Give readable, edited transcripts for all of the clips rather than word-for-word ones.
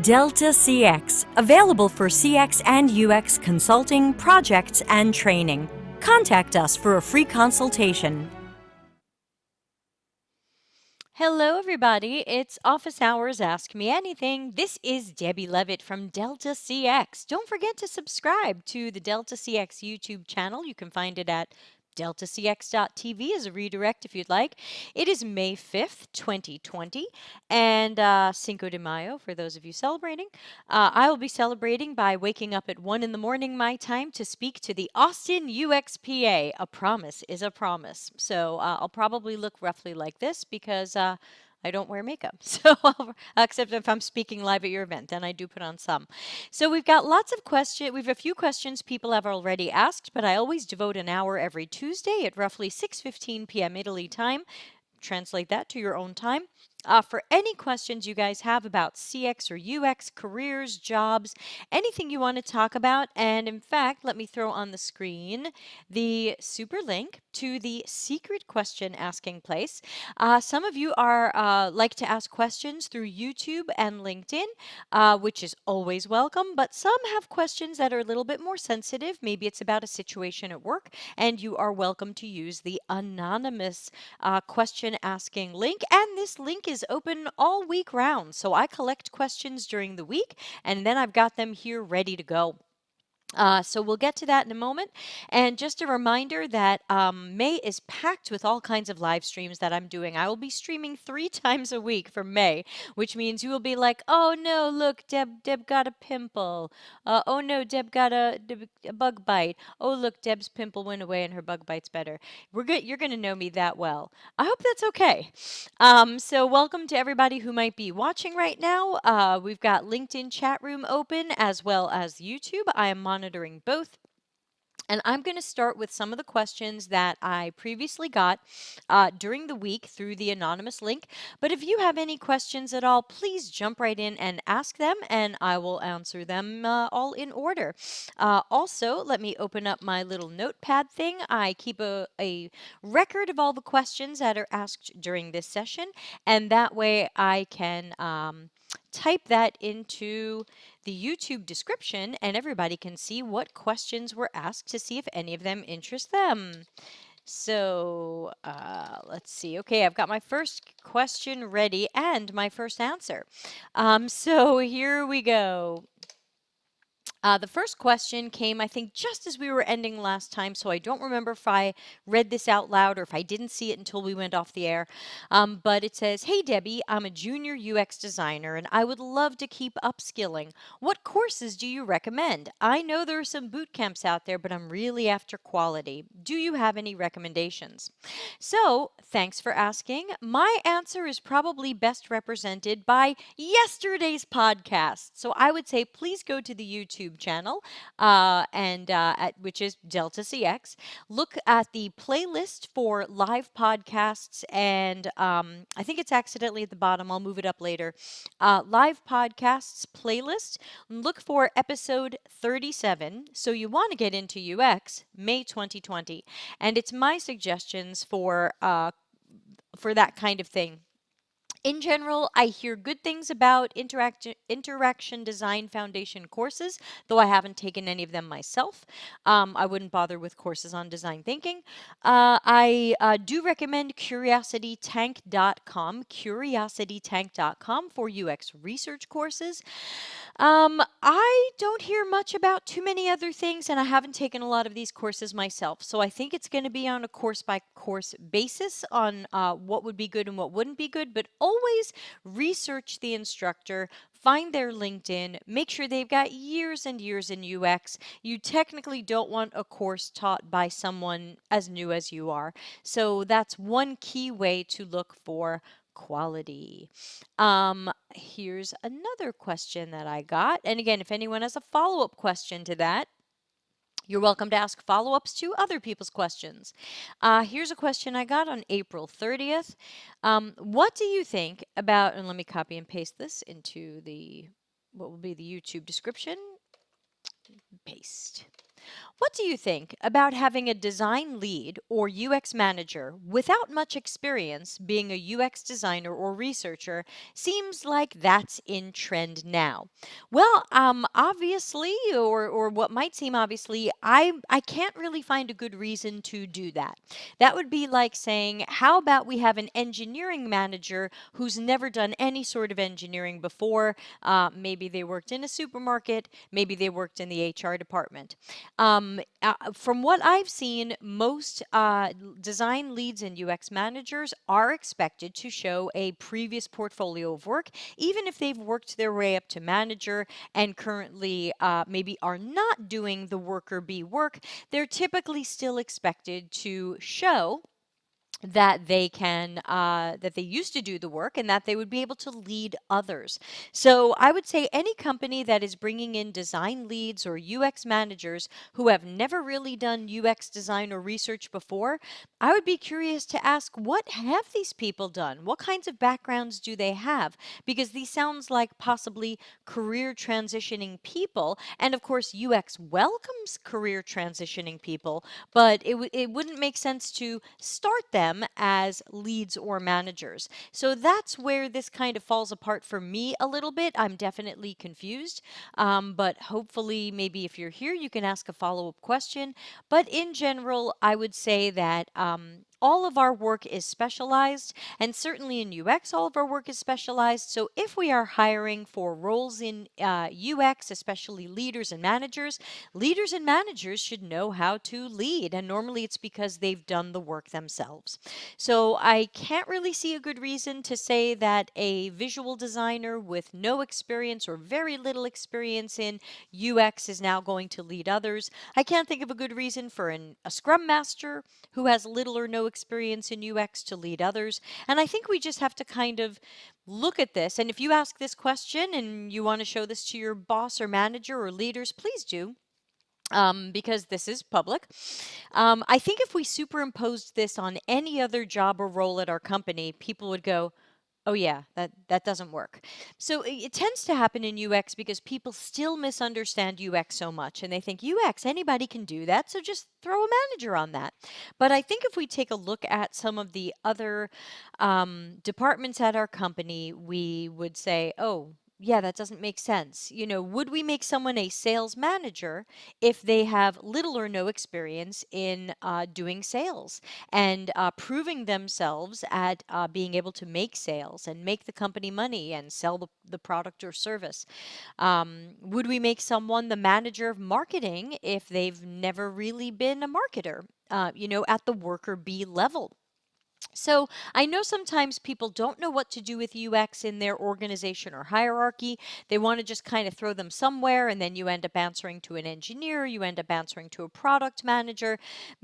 Delta CX, available for CX and UX consulting, projects, and training. Contact us for a free consultation. Hello, everybody. It's Office Hours Ask Me Anything. This is Debbie Levitt from Delta CX. Don't forget to subscribe to the Delta CX YouTube channel. You can find it at deltacx.tv as a redirect if you'd like. It is May 5th, 2020, and Cinco de Mayo for those of you celebrating. I will be celebrating by waking up at 1 in the morning my time to speak to the Austin UXPA. A promise is a promise. So I'll probably look roughly like this because I don't wear makeup. So, except if I'm speaking live at your event, then I do put on some. So we've got lots of questions. We've a few questions people have already asked, but I always devote an hour every Tuesday at roughly 6:15 p.m. Italy time. Translate that to your own time. For any questions you guys have about CX or UX, careers, jobs, anything you want to talk about. And in fact, let me throw on the screen the super link to the secret question asking place. Some of you are like to ask questions through YouTube and LinkedIn, which is always welcome, but some have questions that are a little bit more sensitive. Maybe it's about a situation at work, and you are welcome to use the anonymous question asking link. And this link is open all week round. So I collect questions during the week, and then I've got them here ready to go. So we'll get to that in a moment. And just a reminder that May is packed with all kinds of live streams that I'm doing. I will be streaming 3 times a week for May, which means you will be like, oh no, look, Deb got a pimple. Oh no, Deb got a bug bite. Oh look, Deb's pimple went away and her bug bite's better. You're gonna know me that well. I hope that's okay. So welcome to everybody who might be watching right now. We've got LinkedIn chat room open as well as YouTube. I am monitoring both. And I'm going to start with some of the questions that I previously got during the week through the anonymous link. But if you have any questions at all, please jump right in and ask them, and I will answer them all in order. Also, let me open up my little notepad thing. I keep a record of all the questions that are asked during this session, and that way I can type that into the YouTube description and everybody can see what questions were asked to see if any of them interest them. So let's see. Okay, I've got my first question ready and my first answer. So here we go. The first question came, I think, just as we were ending last time, so I don't remember if I read this out loud or if I didn't see it until we went off the air. But it says, hey, Debbie, I'm a junior UX designer and I would love to keep upskilling. What courses do you recommend? I know there are some boot camps out there, but I'm really after quality. Do you have any recommendations? So, thanks for asking. My answer is probably best represented by yesterday's podcast. So, I would say please go to the YouTube channel, which is Delta CX. Look at the playlist for live podcasts, and I think it's accidentally at the bottom. I'll move it up later. Live podcasts playlist. Look for episode 37. So you want to get into UX, May 2020, and it's my suggestions for that kind of thing. In general, I hear good things about interaction design foundation courses, though I haven't taken any of them myself. I wouldn't bother with courses on design thinking. I do recommend curiositytank.com for UX research courses. I don't hear much about too many other things, and I haven't taken a lot of these courses myself. So I think it's going to be on a course by course basis on what would be good and what wouldn't be good, but always research the instructor, find their LinkedIn, make sure they've got years and years in UX. You technically don't want a course taught by someone as new as you are. So that's one key way to look for quality. Here's another question that I got. And again, if anyone has a follow-up question to that, you're welcome to ask follow-ups to other people's questions. Here's a question I got on April 30th. What do you think about, and let me copy and paste this into what will be the YouTube description. Paste. What do you think about having a design lead or UX manager without much experience being a UX designer or researcher? Seems like that's in trend now. Well, obviously, or what might seem obviously, I can't really find a good reason to do that. That would be like saying, how about we have an engineering manager who's never done any sort of engineering before? Maybe they worked in a supermarket, maybe they worked in the HR department. From what I've seen, most design leads and UX managers are expected to show a previous portfolio of work, even if they've worked their way up to manager and currently maybe are not doing the worker bee work. They're typically still expected to show that that they used to do the work and that they would be able to lead others. So I would say any company that is bringing in design leads or UX managers who have never really done UX design or research before, I would be curious to ask, what have these people done? What kinds of backgrounds do they have? Because these sounds like possibly career transitioning people, and of course UX welcomes career transitioning people, but it wouldn't make sense to start them as leads or managers. So that's where this kind of falls apart for me a little bit. I'm definitely confused, but hopefully, maybe if you're here, you can ask a follow up question. But in general, I would say that all of our work is specialized, and certainly in UX, all of our work is specialized. So if we are hiring for roles in UX, especially leaders and managers should know how to lead. And normally it's because they've done the work themselves. So I can't really see a good reason to say that a visual designer with no experience or very little experience in UX is now going to lead others. I can't think of a good reason for a scrum master who has little or no experience in UX to lead others. And I think we just have to kind of look at this. And if you ask this question and you want to show this to your boss or manager or leaders, please do. Because this is public. I think if we superimposed this on any other job or role at our company, people would go, oh yeah, that doesn't work. So it tends to happen in UX because people still misunderstand UX so much and they think UX, anybody can do that, so just throw a manager on that. But I think if we take a look at some of the other departments at our company, we would say, oh, yeah, that doesn't make sense. Would we make someone a sales manager if they have little or no experience in doing sales and proving themselves at being able to make sales and make the company money and sell the product or service? Would we make someone the manager of marketing if they've never really been a marketer, at the worker bee level? So I know sometimes people don't know what to do with UX in their organization or hierarchy. They want to just kind of throw them somewhere, and then you end up answering to an engineer, you end up answering to a product manager.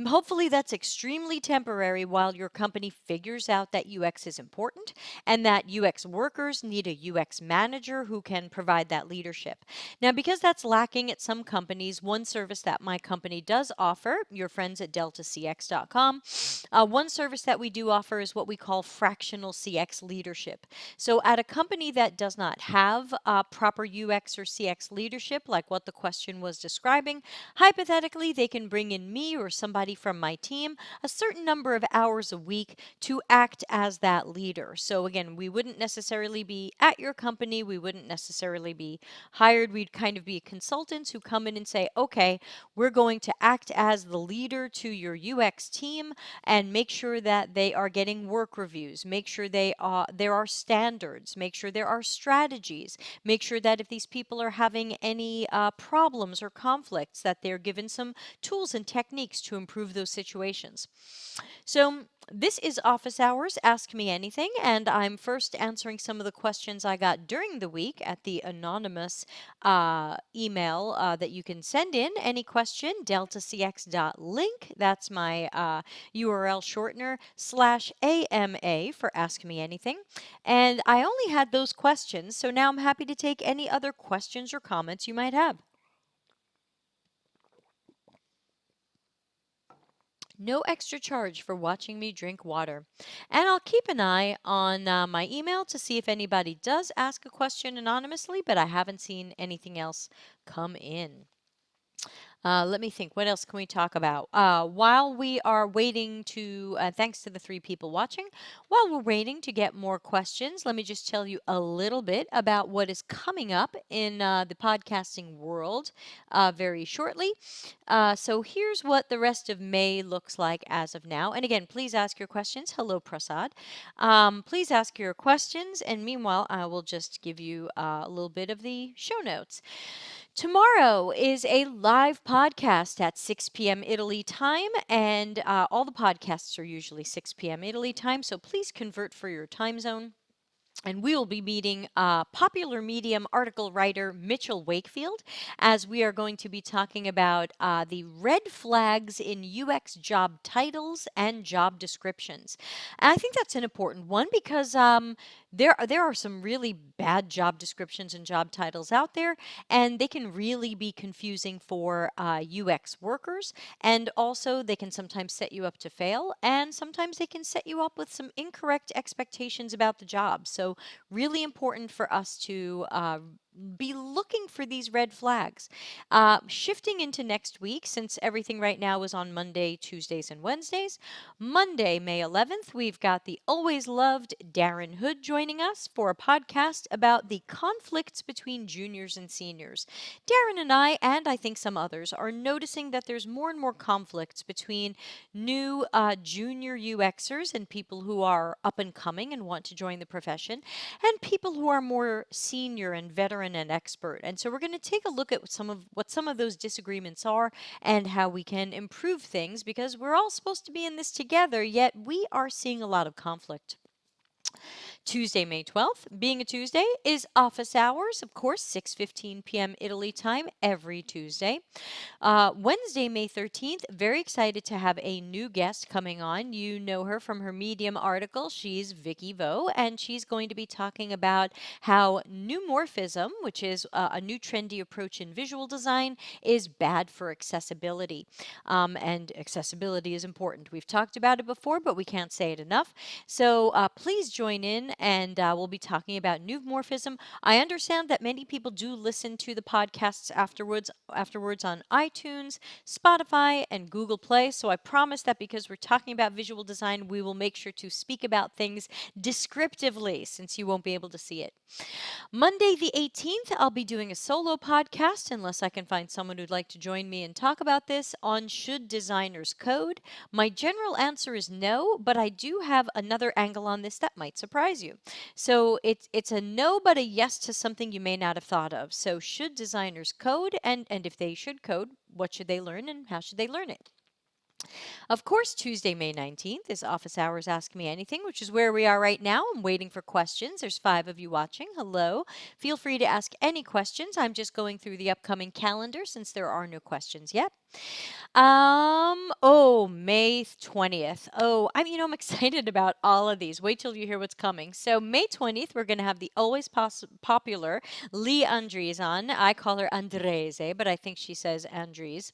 Hopefully, that's extremely temporary while your company figures out that UX is important and that UX workers need a UX manager who can provide that leadership. Now, because that's lacking at some companies, one service that my company does offer, your friends at deltacx.com, one service that we do offer is what we call fractional CX leadership. So, at a company that does not have proper UX or CX leadership, like what the question was describing, hypothetically, they can bring in me or somebody from my team a certain number of hours a week to act as that leader. So, again, we wouldn't necessarily be at your company, we wouldn't necessarily be hired. We'd kind of be consultants who come in and say, okay, we're going to act as the leader to your UX team and make sure that they are getting work reviews, make sure there are standards, make sure there are strategies, make sure that if these people are having any problems or conflicts, that they're given some tools and techniques to improve those situations. So this is Office Hours Ask Me Anything, and I'm first answering some of the questions I got during the week at the anonymous email that you can send in any question, deltacx.link. That's my URL shortener /AMA for Ask Me Anything. And I only had those questions, so now I'm happy to take any other questions or comments you might have. No extra charge for watching me drink water. And I'll keep an eye on my email to see if anybody does ask a question anonymously, but I haven't seen anything else come in. Let me think. What else can we talk about? While we are waiting to, thanks to the 3 people watching, while we're waiting to get more questions, let me just tell you a little bit about what is coming up in the podcasting world very shortly. So here's what the rest of May looks like as of now. And again, please ask your questions. Hello, Prasad. Please ask your questions. And meanwhile, I will just give you a little bit of the show notes. Tomorrow is a live podcast at 6 p.m. Italy time, and all the podcasts are usually 6 p.m. Italy time, so please convert for your time zone. And we will be meeting popular Medium article writer Mitchell Wakefield, as we are going to be talking about the red flags in UX job titles and job descriptions. And I think that's an important one because there are some really bad job descriptions and job titles out there, and they can really be confusing for UX workers. And also, they can sometimes set you up to fail, and sometimes they can set you up with some incorrect expectations about the job. So, really important for us to be looking for these red flags. Shifting into next week, since everything right now is on Monday, Tuesdays, and Wednesdays. Monday, May 11th, we've got the always loved Darren Hood joining us for a podcast about the conflicts between juniors and seniors. Darren and I think some others, are noticing that there's more and more conflicts between new junior UXers and people who are up and coming and want to join the profession, and people who are more senior and veteran and expert. And so we're going to take a look at what some of those disagreements are and how we can improve things, because we're all supposed to be in this together, yet we are seeing a lot of conflict. Tuesday, May 12th, being a Tuesday, is office hours, of course, 6:15 p.m. Italy time every Tuesday. Wednesday, May 13th, very excited to have a new guest coming on. You know her from her Medium article. She's Vicky Vo, and she's going to be talking about how neumorphism, which is a new trendy approach in visual design, is bad for accessibility. And accessibility is important. We've talked about it before, but we can't say it enough. So please join in, and we'll be talking about neumorphism. I understand that many people do listen to the podcasts afterwards on iTunes, Spotify, and Google Play. So I promise that because we're talking about visual design, we will make sure to speak about things descriptively, since you won't be able to see it. Monday the 18th, I'll be doing a solo podcast, unless I can find someone who'd like to join me and talk about this, on should designers code. My general answer is no, but I do have another angle on this that might surprise you. So it's a no, but a yes to something you may not have thought of. So should designers code, and if they should code, what should they learn and how should they learn it? Of course, Tuesday, May 19th is Office Hours Ask Me Anything, which is where we are right now. I'm waiting for questions. There's 5 of you watching. Hello. Feel free to ask any questions. I'm just going through the upcoming calendar since there are no questions yet. May 20th. I'm excited about all of these. Wait till you hear what's coming. So May 20th, we're going to have the always popular Lee Andres on. I call her Andrese, but I think she says Andres.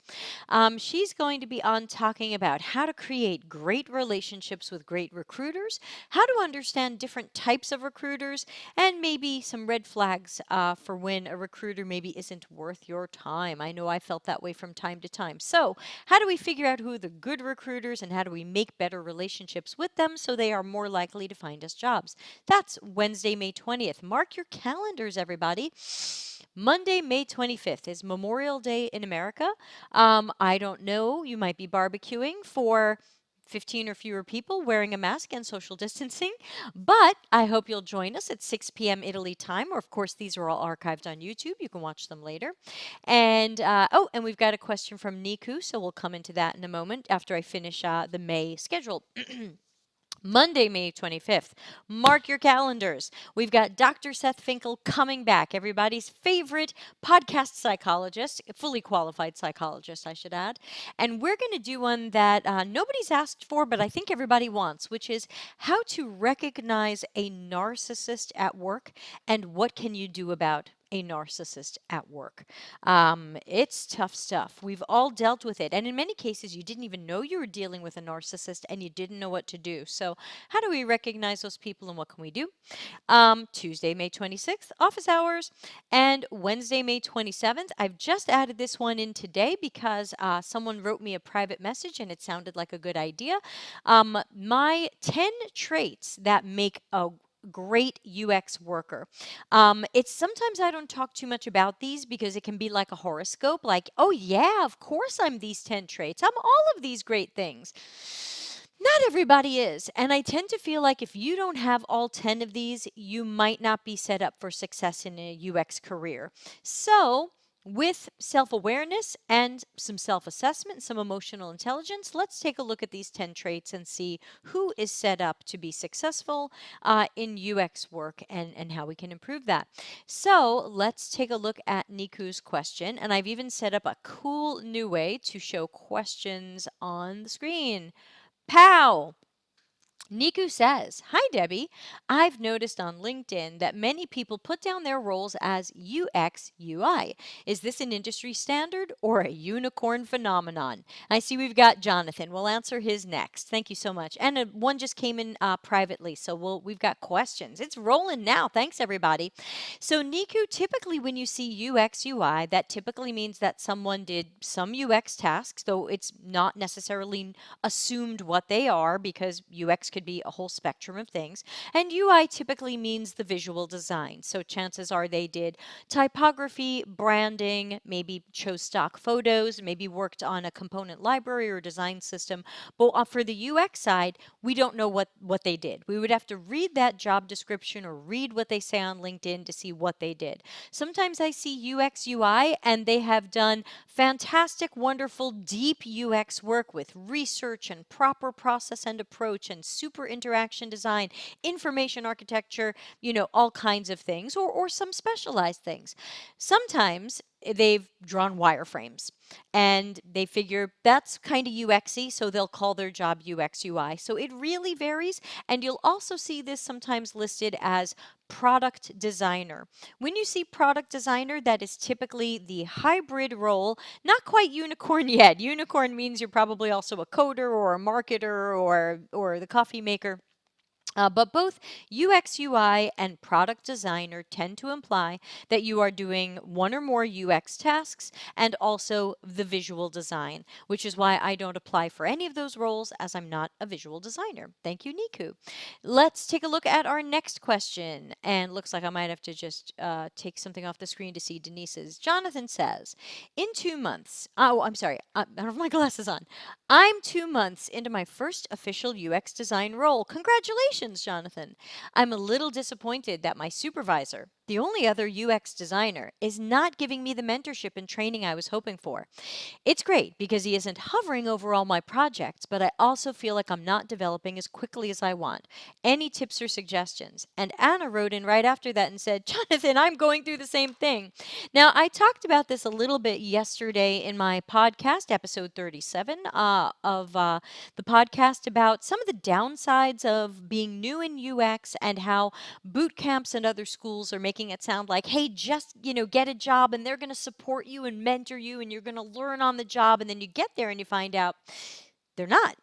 She's going to be on talking about how to create great relationships with great recruiters, how to understand different types of recruiters, and maybe some red flags for when a recruiter maybe isn't worth your time. I know I felt that way from time to time. So, how do we figure out who are the good recruiters, and how do we make better relationships with them so they are more likely to find us jobs? That's Wednesday, May 20th. Mark your calendars, everybody. Monday, May 25th is Memorial Day in America. I don't know, you might be barbecuing for 15 or fewer people wearing a mask and social distancing. But I hope you'll join us at 6 p.m. Italy time. Or, of course, these are all archived on YouTube. You can watch them later. And, and we've got a question from Niku, so we'll come into that in a moment after I finish the May schedule. Monday, May 25th. Mark your calendars. We've got Dr. Seth Finkel coming back, everybody's favorite podcast psychologist, fully qualified psychologist, I should add. And we're going to do one that nobody's asked for, but I think everybody wants, which is how to recognize a narcissist at work and what can you do about a narcissist at work. It's tough stuff. We've all dealt with it. And in many cases, you didn't even know you were dealing with a narcissist and you didn't know what to do. So, how do we recognize those people and what can we do? Tuesday, May 26th, office hours, and Wednesday, May 27th. I've just added this one in today because someone wrote me a private message and it sounded like a good idea. My 10 traits that make a great UX worker. It's sometimes I don't talk too much about these because it can be like a horoscope, like, oh yeah, of course I'm these 10 traits. I'm all of these great things. Not everybody is. And I tend to feel like if you don't have all 10 of these, you might not be set up for success in a UX career. So, with self awareness and some self assessment, some emotional intelligence, let's take a look at these 10 traits and see who is set up to be successful in UX work and how we can improve that. So, let's take a look at Niku's question. And I've even set up a cool new way to show questions on the screen. Pow! Niku says, "Hi Debbie, I've noticed on LinkedIn that many people put down their roles as UX UI. Is this an industry standard or a unicorn phenomenon?" I see we've got Jonathan. We'll answer his next. Thank you so much. And one just came in privately, so we've got questions. It's rolling now. Thanks everybody. So Niku, typically when you see UX UI, that typically means that someone did some UX tasks, though it's not necessarily assumed what they are because UX could be a whole spectrum of things. And UI typically means the visual design. So chances are they did typography, branding, maybe chose stock photos, maybe worked on a component library or design system. But for the UX side, we don't know what they did. We would have to read that job description or read what they say on LinkedIn to see what they did. Sometimes I see UX UI and they have done fantastic, wonderful, deep UX work with research and proper process and approach and super interaction design, information architecture, all kinds of things, or some specialized things. Sometimes they've drawn wireframes and they figure that's kind of UXy, so they'll call their job UX UI. So it really varies. And you'll also see this sometimes listed as product designer. When you see product designer, that is typically the hybrid role, not quite unicorn yet. Unicorn means you're probably also a coder or a marketer or the coffee maker. But both UX UI and product designer tend to imply that you are doing one or more UX tasks and also the visual design, which is why I don't apply for any of those roles as I'm not a visual designer. Thank you, Niku. Let's take a look at our next question. And looks like I might have to just take something off the screen to see Denise's. Jonathan says, in 2 months, I'm sorry, I don't have my glasses on. I'm 2 months into my first official UX design role. Congratulations, Jonathan. I'm a little disappointed that my supervisor, the only other UX designer, is not giving me the mentorship and training I was hoping for. It's great because he isn't hovering over all my projects, but I also feel like I'm not developing as quickly as I want. Any tips or suggestions? And Anna wrote in right after that and said, Jonathan, I'm going through the same thing. Now, I talked about this a little bit yesterday in my podcast, episode 37 of the podcast, about some of the downsides of being new in UX and how boot camps and other schools are making it sound like, hey, just, get a job and they're going to support you and mentor you and you're going to learn on the job. And then you get there and you find out they're not.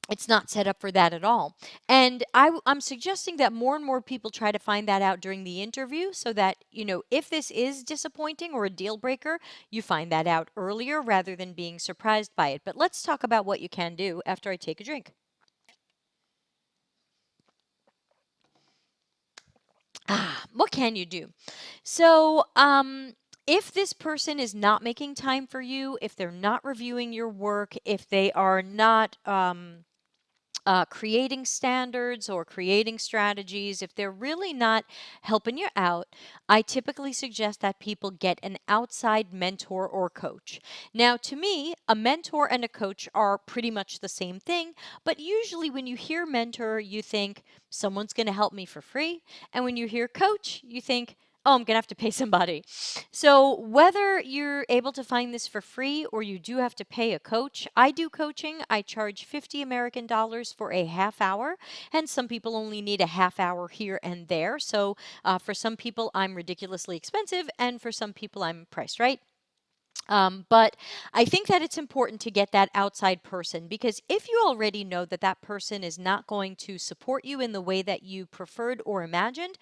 It's not set up for that at all. And I'm suggesting that more and more people try to find that out during the interview so that, if this is disappointing or a deal breaker, you find that out earlier rather than being surprised by it. But let's talk about what you can do after I take a drink. What can you do? So, if this person is not making time for you, if they're not reviewing your work, if they are not creating standards or creating strategies, if they're really not helping you out, I typically suggest that people get an outside mentor or coach. Now, to me, a mentor and a coach are pretty much the same thing, but usually when you hear mentor, you think someone's going to help me for free. And when you hear coach, you think, Oh, I'm going to have to pay somebody. So, whether you're able to find this for free or you do have to pay a coach, I do coaching. I charge 50 American dollars for a half hour, and some people only need a half hour here and there. So, for some people, I'm ridiculously expensive, and for some people, I'm priced right. But I think that it's important to get that outside person, because if you already know that that person is not going to support you in the way that you preferred or imagined,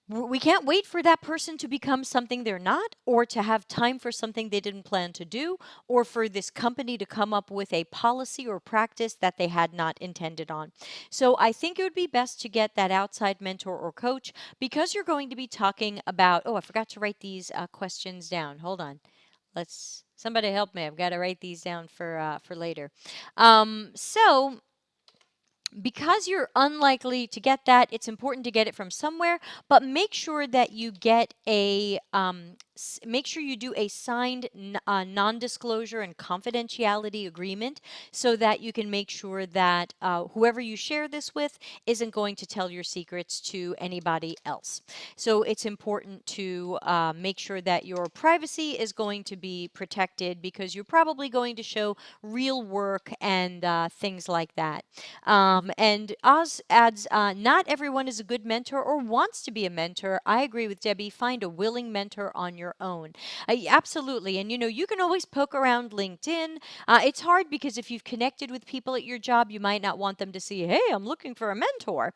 we can't wait for that person to become something they're not, or to have time for something they didn't plan to do, or for this company to come up with a policy or practice that they had not intended on. So I think it would be best to get that outside mentor or coach, because you're going to be talking about, oh, I forgot to write these questions down. Hold on. Somebody help me. I've got to write these down for later. So because you're unlikely to get that, it's important to get it from somewhere, but make sure that you get make sure you do a signed non-disclosure and confidentiality agreement, so that you can make sure that whoever you share this with isn't going to tell your secrets to anybody else. So it's important to make sure that your privacy is going to be protected, because you're probably going to show real work and things like that. And Oz adds, not everyone is a good mentor or wants to be a mentor. I agree with Debbie. Find a willing mentor on your own. Absolutely. And you can always poke around LinkedIn. It's hard because if you've connected with people at your job, you might not want them to see, hey, I'm looking for a mentor.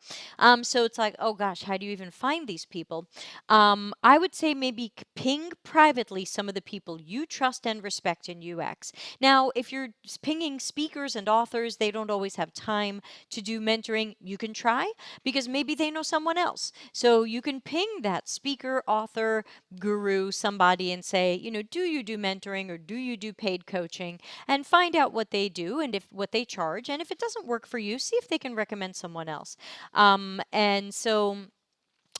So it's like, oh gosh, how do you even find these people? I would say maybe ping privately some of the people you trust and respect in UX. Now, if you're pinging speakers and authors, they don't always have time to do mentoring. You can try, because maybe they know someone else. So you can ping that speaker, author, guru, somebody, and say, do you do mentoring or do you do paid coaching? And find out what they do and if what they charge. And if it doesn't work for you, see if they can recommend someone else. And so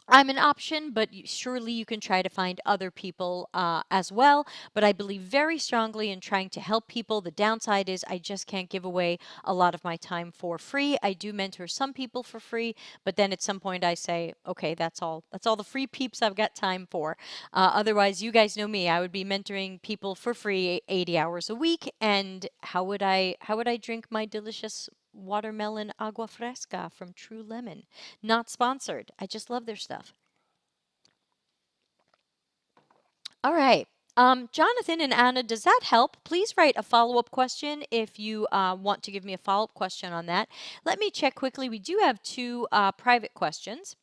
I'm an option, but surely you can try to find other people as well. But I believe very strongly in trying to help people. The downside is I just can't give away a lot of my time for free. I do mentor some people for free, but then at some point I say, okay, that's all. That's all the free peeps I've got time for. Otherwise, you guys know me. I would be mentoring people for free 80 hours a week. And how would I drink my delicious watermelon agua fresca from True Lemon? Not sponsored. I just love their stuff. All right. Jonathan and Anna, does that help? Please write a follow-up question if you want to give me a follow-up question on that. Let me check quickly. We do have two private questions.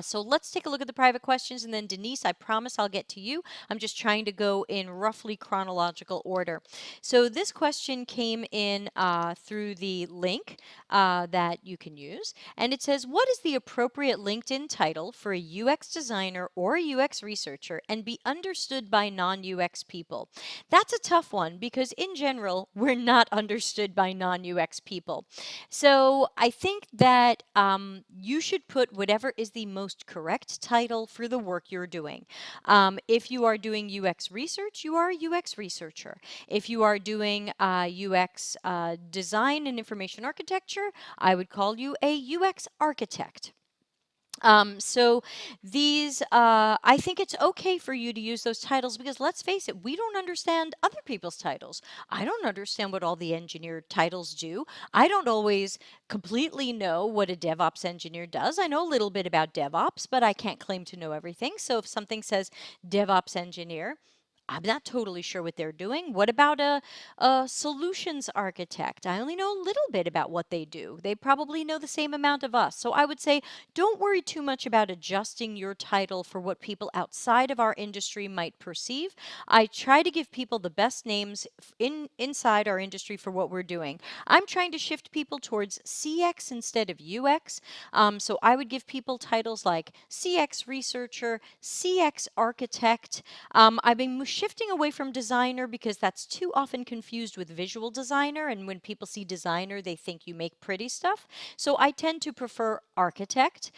So let's take a look at the private questions, and then Denise, I promise I'll get to you. I'm just trying to go in roughly chronological order. So this question came in through the link that you can use, and it says, what is the appropriate LinkedIn title for a UX designer or a UX researcher and be understood by non-UX people? That's a tough one, because in general, we're not understood by non-UX people. So I think that you should put whatever is the most correct title for the work you're doing. If you are doing UX research, you are a UX researcher. If you are doing UX design and information architecture, I would call you a UX architect. So I think it's okay for you to use those titles, because let's face it, we don't understand other people's titles. I don't understand what all the engineer titles do. I don't always completely know what a DevOps engineer does. I know a little bit about DevOps, but I can't claim to know everything. So if something says DevOps engineer, I'm not totally sure what they're doing. What about a solutions architect? I only know a little bit about what they do. They probably know the same amount of us. So I would say don't worry too much about adjusting your title for what people outside of our industry might perceive. I try to give people the best names inside our industry for what we're doing. I'm trying to shift people towards CX instead of UX. So I would give people titles like CX researcher, CX architect. I've been shifting away from designer, because that's too often confused with visual designer. And when people see designer, they think you make pretty stuff. So I tend to prefer architect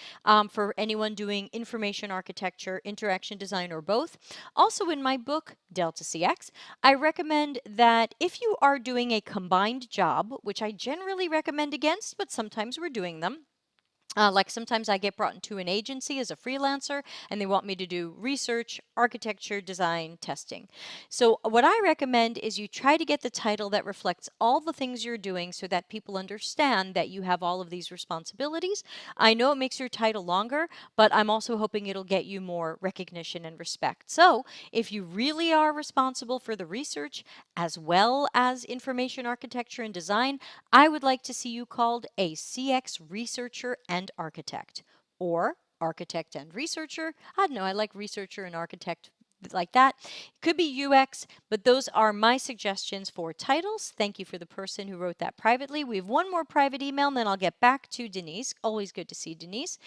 for anyone doing information architecture, interaction design, or both. Also, in my book, Delta CX, I recommend that if you are doing a combined job, which I generally recommend against, but sometimes we're doing them, Like sometimes I get brought into an agency as a freelancer and they want me to do research, architecture, design, testing. So, what I recommend is you try to get the title that reflects all the things you're doing so that people understand that you have all of these responsibilities. I know it makes your title longer, but I'm also hoping it'll get you more recognition and respect. So, if you really are responsible for the research as well as information architecture and design, I would like to see you called a CX researcher and architect, or architect and researcher. I don't know, I like researcher and architect like that. It could be UX, but those are my suggestions for titles. Thank you for the person who wrote that privately. We have one more private email, and then I'll get back to Denise. Always good to see Denise.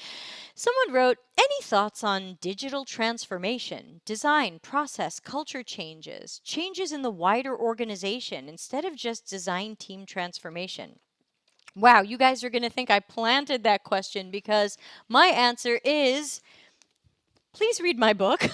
Someone wrote, any thoughts on digital transformation, design, process, culture changes, changes in the wider organization instead of just design team transformation? Wow, you guys are going to think I planted that question because my answer is please read my book.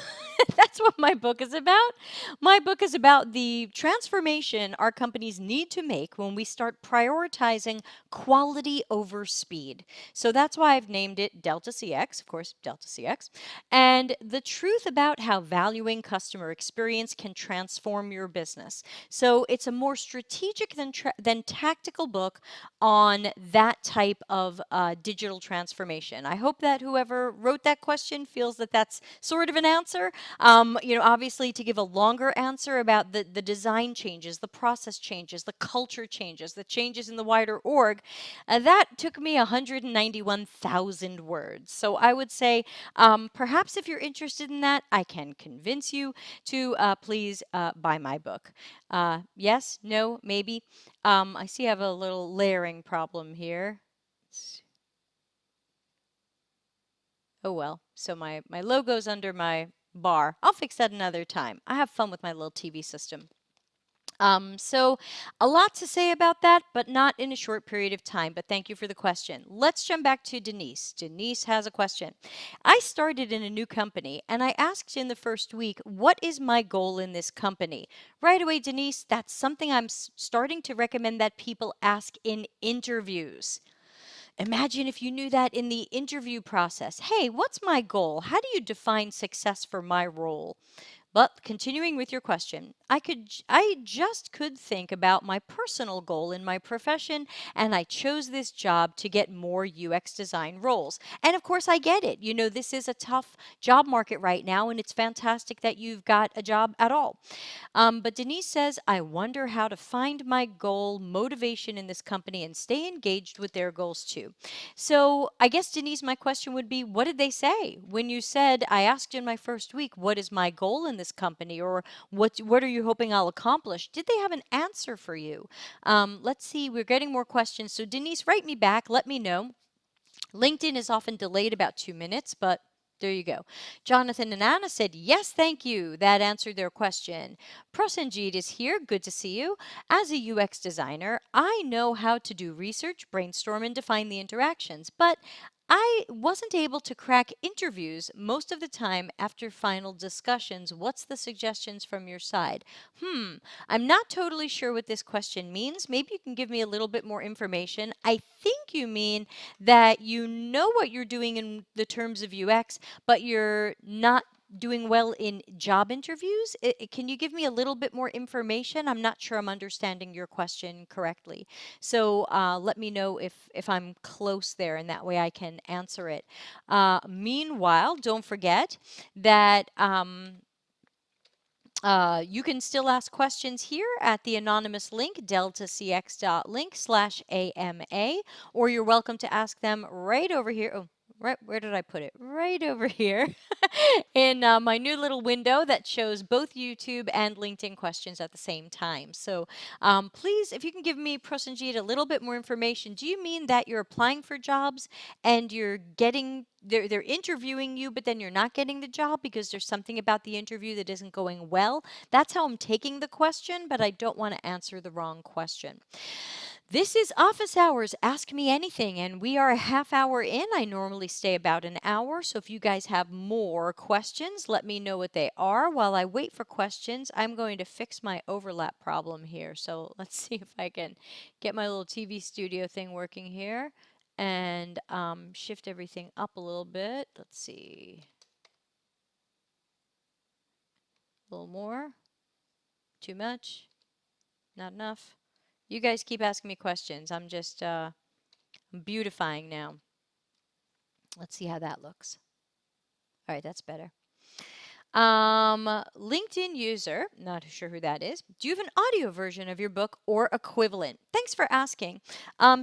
That's what my book is about. My book is about the transformation our companies need to make when we start prioritizing quality over speed. So that's why I've named it Delta CX, of course, Delta CX, and the truth about how valuing customer experience can transform your business. So it's a more strategic than tactical book on that type of digital transformation. I hope that whoever wrote that question feels that that's sort of an answer. Obviously, to give a longer answer about the design changes, the process changes, the culture changes, the changes in the wider org, that took me 191,000 words. So I would say perhaps if you're interested in that, I can convince you to please buy my book. Yes, no, maybe. I see I have a little layering problem here. Oh well, so my logo's under my bar. I'll fix that another time. I have fun with my little TV system. So a lot to say about that, but not in a short period of time. But thank you for the question. Let's jump back to Denise. Denise has a question. I started in a new company and I asked in the first week, what is my goal in this company? Right away, Denise, that's something I'm starting to recommend that people ask in interviews. Imagine if you knew that in the interview process. Hey, what's my goal? How do you define success for my role? But continuing with your question, I just could think about my personal goal in my profession and I chose this job to get more UX design roles. And of course I get it. You know, this is a tough job market right now and it's fantastic that you've got a job at all. But Denise says, I wonder how to find my goal, motivation in this company and stay engaged with their goals too. So I guess, Denise, my question would be, what did they say? When you said, I asked in my first week, what is my goal in this company? Or what are you hoping I'll accomplish? Did they have an answer for you? Let's see, we're getting more questions. So Denise, write me back, let me know. LinkedIn is often delayed about 2 minutes, but there you go. Jonathan and Anna said, yes, thank you. That answered their question. Prosenjit is here. Good to see you. As a UX designer, I know how to do research, brainstorm, and define the interactions, but I wasn't able to crack interviews most of the time after final discussions. What's the suggestions from your side? I'm not totally sure what this question means. Maybe you can give me a little bit more information. I think you mean that you know what you're doing in the terms of UX, but you're not doing well in job interviews. Can you give me a little bit more information? I'm not sure I'm understanding your question correctly. So let me know if I'm close there, and that way I can answer it. Meanwhile, don't forget that you can still ask questions here at the anonymous link, deltacx.link/AMA, or you're welcome to ask them right over here. Oh, right, where did I put it? Right over here in my new little window that shows both YouTube and LinkedIn questions at the same time. So please, if you can give me, Prosenjit, a little bit more information. Do you mean that you're applying for jobs and you're getting they're interviewing you, but then you're not getting the job because there's something about the interview that isn't going well? That's how I'm taking the question, but I don't want to answer the wrong question. This is office hours. Ask me anything, and we are a half hour in. I normally stay about an hour, so if you guys have more questions, let me know what they are. While I wait for questions, I'm going to fix my overlap problem here. So let's see if I can get my little TV studio thing working here. and shift everything up a little bit. Let's see. A little more. Too much. Not enough. You guys keep asking me questions. I'm just beautifying now. Let's see how that looks. All right, that's better. LinkedIn user, not sure who that is. Do you have an audio version of your book or equivalent? Thanks for asking.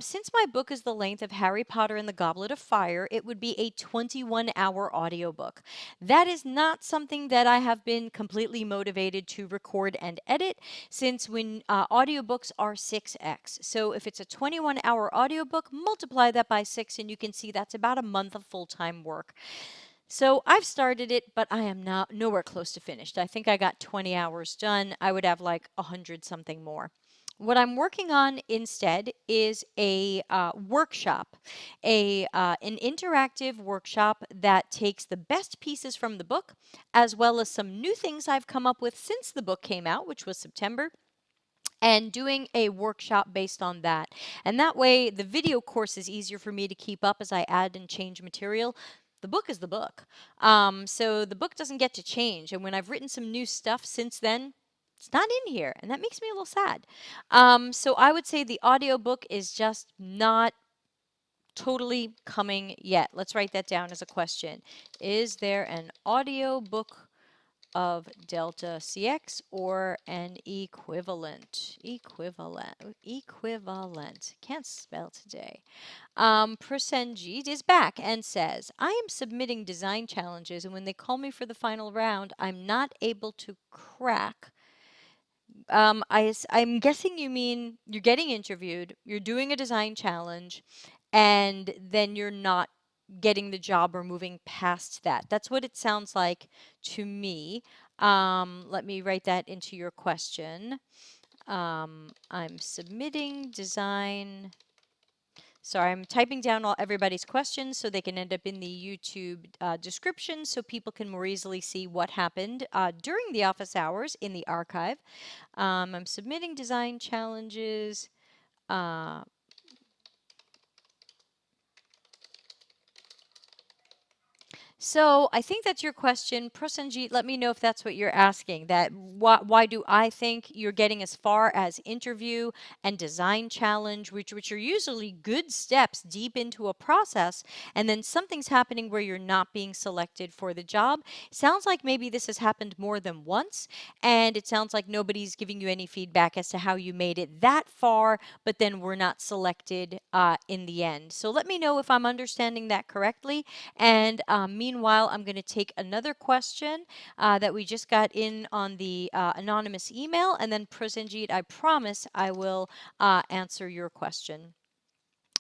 Since my book is the length of Harry Potter and the Goblet of Fire, it would be a 21-hour audiobook. That is not something that I have been completely motivated to record and edit, since when audiobooks are 6x. So if it's a 21-hour audiobook, multiply that by 6 and you can see that's about a month of full-time work. So I've started it, but I am not nowhere close to finished. I think I got 20 hours done. I would have like 100 something more. What I'm working on instead is a workshop, an interactive workshop that takes the best pieces from the book, as well as some new things I've come up with since the book came out, which was September, and doing a workshop based on that. And that way, the video course is easier for me to keep up as I add and change material. The book is the book. So the book doesn't get to change. And when I've written some new stuff since then, it's not in here. And that makes me a little sad. So I would say the audiobook is just not totally coming yet. Let's write that down as a question. Is there an audiobook of delta CX or an equivalent? Equivalent. Can't spell today. Prosenjit is back and says, I am submitting design challenges, and when they call me for the final round, I'm not able to crack. I'm guessing you mean you're getting interviewed, you're doing a design challenge, and then you're not getting the job or moving past that. That's what it sounds like to me. Let me write that into your question. I'm submitting design. Sorry, I'm typing down everybody's questions so they can end up in the YouTube description so people can more easily see what happened during the office hours in the archive. I'm submitting design challenges. So I think that's your question. Prosenjit, let me know if that's what you're asking. That why do I think you're getting as far as interview and design challenge, which are usually good steps deep into a process, and then something's happening where you're not being selected for the job? Sounds like maybe this has happened more than once, and it sounds like nobody's giving you any feedback as to how you made it that far, but then we're not selected in the end. So let me know if I'm understanding that correctly. And meanwhile, I'm going to take another question that we just got in on the anonymous email. And then, Prosenjit, I promise I will answer your question.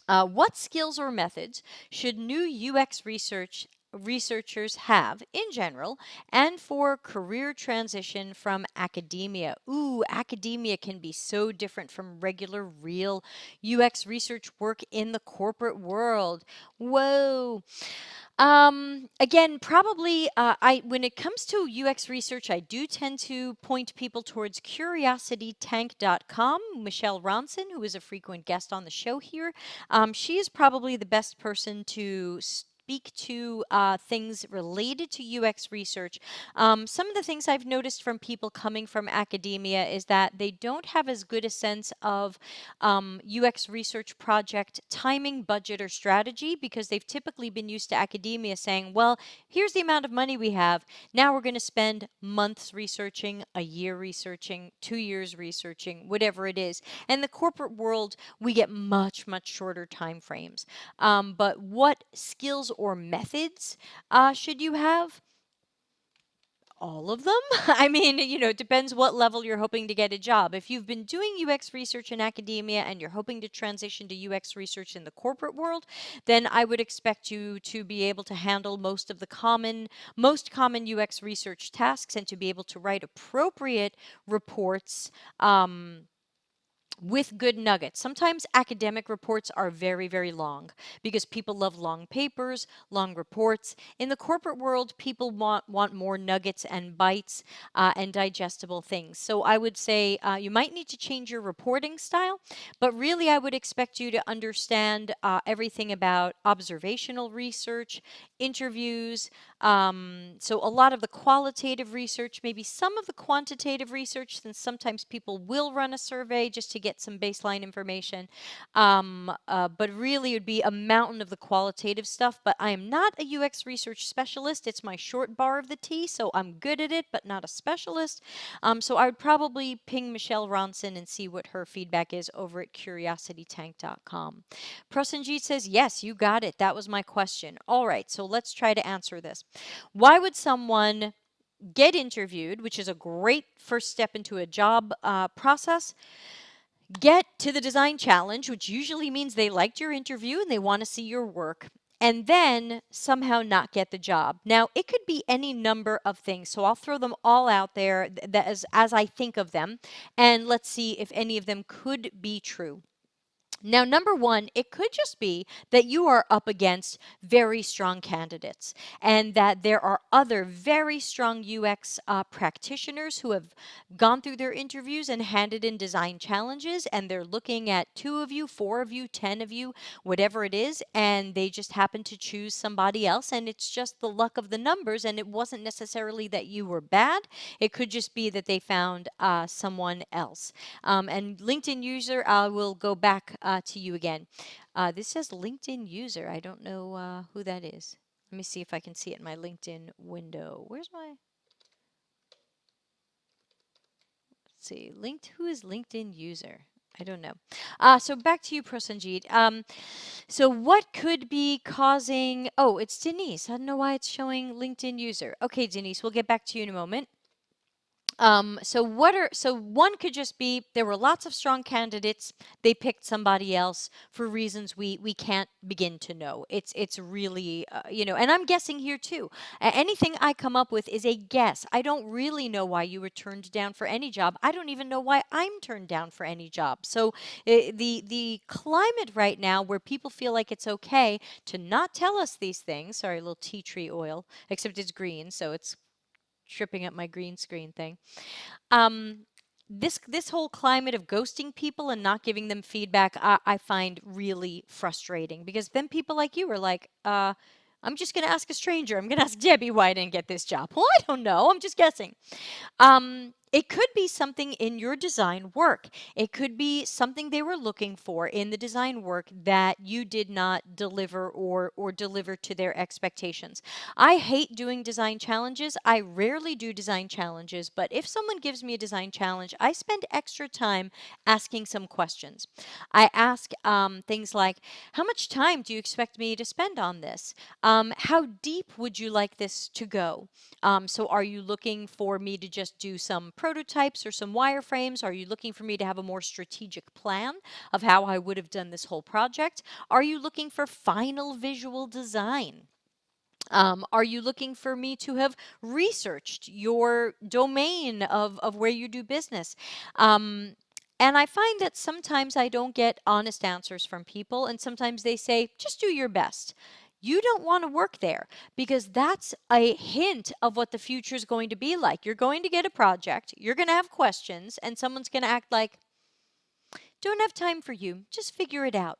What skills or methods should new UX researchers have in general and for career transition from academia? Ooh, academia can be so different from regular real UX research work in the corporate world. Whoa. Again, probably when it comes to UX research, I do tend to point people towards curiositytank.com. Michelle Ronson, who is a frequent guest on the show here, she is probably the best person to speak to things related to UX research. Some of the things I've noticed from people coming from academia is that they don't have as good a sense of UX research project timing, budget, or strategy, because they've typically been used to academia saying, well, here's the amount of money we have. Now we're going to spend months researching, a year researching, 2 years researching, whatever it is. In the corporate world, we get much, much shorter time frames. But what skills or methods should you have? All of them? I mean, it depends what level you're hoping to get a job. If you've been doing UX research in academia and you're hoping to transition to UX research in the corporate world, then I would expect you to be able to handle most common UX research tasks and to be able to write appropriate reports with good nuggets. Sometimes academic reports are very, very long because people love long papers, long reports. In the corporate world, people want more nuggets and bites and digestible things. So I would say you might need to change your reporting style, but really I would expect you to understand everything about observational research, interviews, so a lot of the qualitative research, maybe some of the quantitative research, since sometimes people will run a survey just to get some baseline information. But really, it would be a mountain of the qualitative stuff. But I am not a UX research specialist. It's my short bar of the T, so I'm good at it, but not a specialist. So I would probably ping Michelle Ronson and see what her feedback is over at curiositytank.com. Prosenjit says, yes, you got it. That was my question. All right, so let's try to answer this. Why would someone get interviewed, which is a great first step into a job process, get to the design challenge, which usually means they liked your interview and they want to see your work, and then somehow not get the job? Now, it could be any number of things, so I'll throw them all out there as I think of them, and let's see if any of them could be true. Now, number one, it could just be that you are up against very strong candidates and that there are other very strong UX practitioners who have gone through their interviews and handed in design challenges, and they're looking at 2 of you, 4 of you, 10 of you, whatever it is, and they just happen to choose somebody else, and it's just the luck of the numbers, and it wasn't necessarily that you were bad. It could just be that they found someone else. And LinkedIn user, I will go back to you again. This says LinkedIn user. I don't know who that is. Let me see if I can see it in my LinkedIn window. Where's my... Let's see. Who is LinkedIn user? I don't know. So back to you, Prosenjit. So what could be causing... Oh, it's Denise. I don't know why it's showing LinkedIn user. Okay, Denise, we'll get back to you in a moment. So one could just be there were lots of strong candidates. They picked somebody else for reasons we can't begin to know. It's really and I'm guessing here too. Anything I come up with is a guess. I don't really know why you were turned down for any job. I don't even know why I'm turned down for any job. So the climate right now where people feel like it's okay to not tell us these things. Sorry, a little tea tree oil, except it's green, so it's tripping up my green screen thing. um this whole climate of ghosting people and not giving them feedback, I find really frustrating, because then people like you are like, I'm just going to ask a stranger. I'm going to ask Debbie why I didn't get this job. Well, I don't know. I'm just guessing. It could be something in your design work. It could be something they were looking for in the design work that you did not deliver or deliver to their expectations. I hate doing design challenges. I rarely do design challenges, but if someone gives me a design challenge, I spend extra time asking some questions. I ask things like, how much time do you expect me to spend on this? How deep would you like this to go? So are you looking for me to just do some prototypes or some wireframes? Are you looking for me to have a more strategic plan of how I would have done this whole project? Are you looking for final visual design? Are you looking for me to have researched your domain of where you do business? And I find that sometimes I don't get honest answers from people, and sometimes they say, just do your best. You don't want to work there, because that's a hint of what the future is going to be like. You're going to get a project, you're going to have questions, and someone's going to act like, don't have time for you, just figure it out.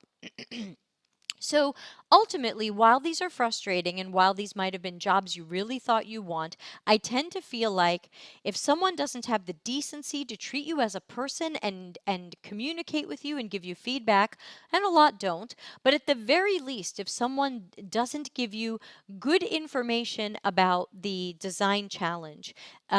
So ultimately, while these are frustrating and while these might have been jobs you really thought you want, I tend to feel like if someone doesn't have the decency to treat you as a person and communicate with you and give you feedback, and a lot don't, but at the very least, if someone doesn't give you good information about the design challenge,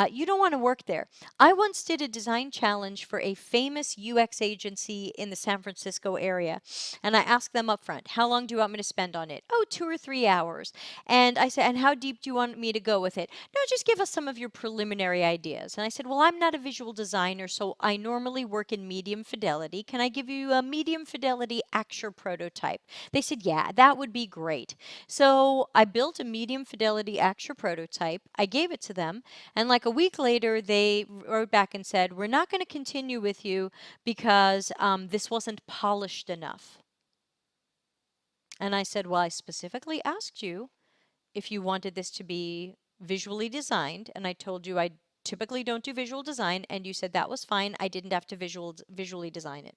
you don't want to work there. I once did a design challenge for a famous UX agency in the San Francisco area, and I asked them up front, how long do you want me to spend spend on it? Oh, 2 or 3 hours. And I said, and how deep do you want me to go with it? No, just give us some of your preliminary ideas. And I said, well, I'm not a visual designer, so I normally work in medium fidelity. Can I give you a medium fidelity Acture prototype? They said, yeah, that would be great. So I built a medium fidelity Acture prototype. I gave it to them. And like a week later, they wrote back and said, we're not going to continue with you because this wasn't polished enough. And I said, well, I specifically asked you if you wanted this to be visually designed, and I told you I typically don't do visual design, and you said that was fine. I didn't have to visually design it.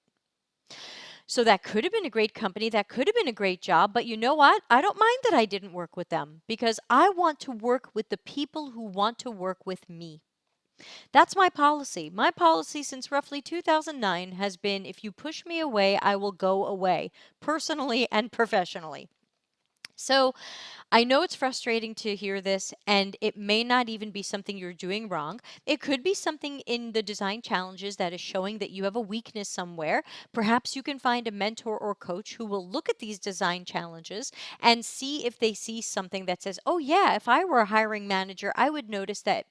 So that could have been a great company. That could have been a great job. But you know what? I don't mind that I didn't work with them because I want to work with the people who want to work with me. That's my policy. My policy since roughly 2009 has been if you push me away, I will go away, personally and professionally. So I know it's frustrating to hear this, and it may not even be something you're doing wrong. It could be something in the design challenges that is showing that you have a weakness somewhere. Perhaps you can find a mentor or coach who will look at these design challenges and see if they see something that says, oh, yeah, if I were a hiring manager, I would notice that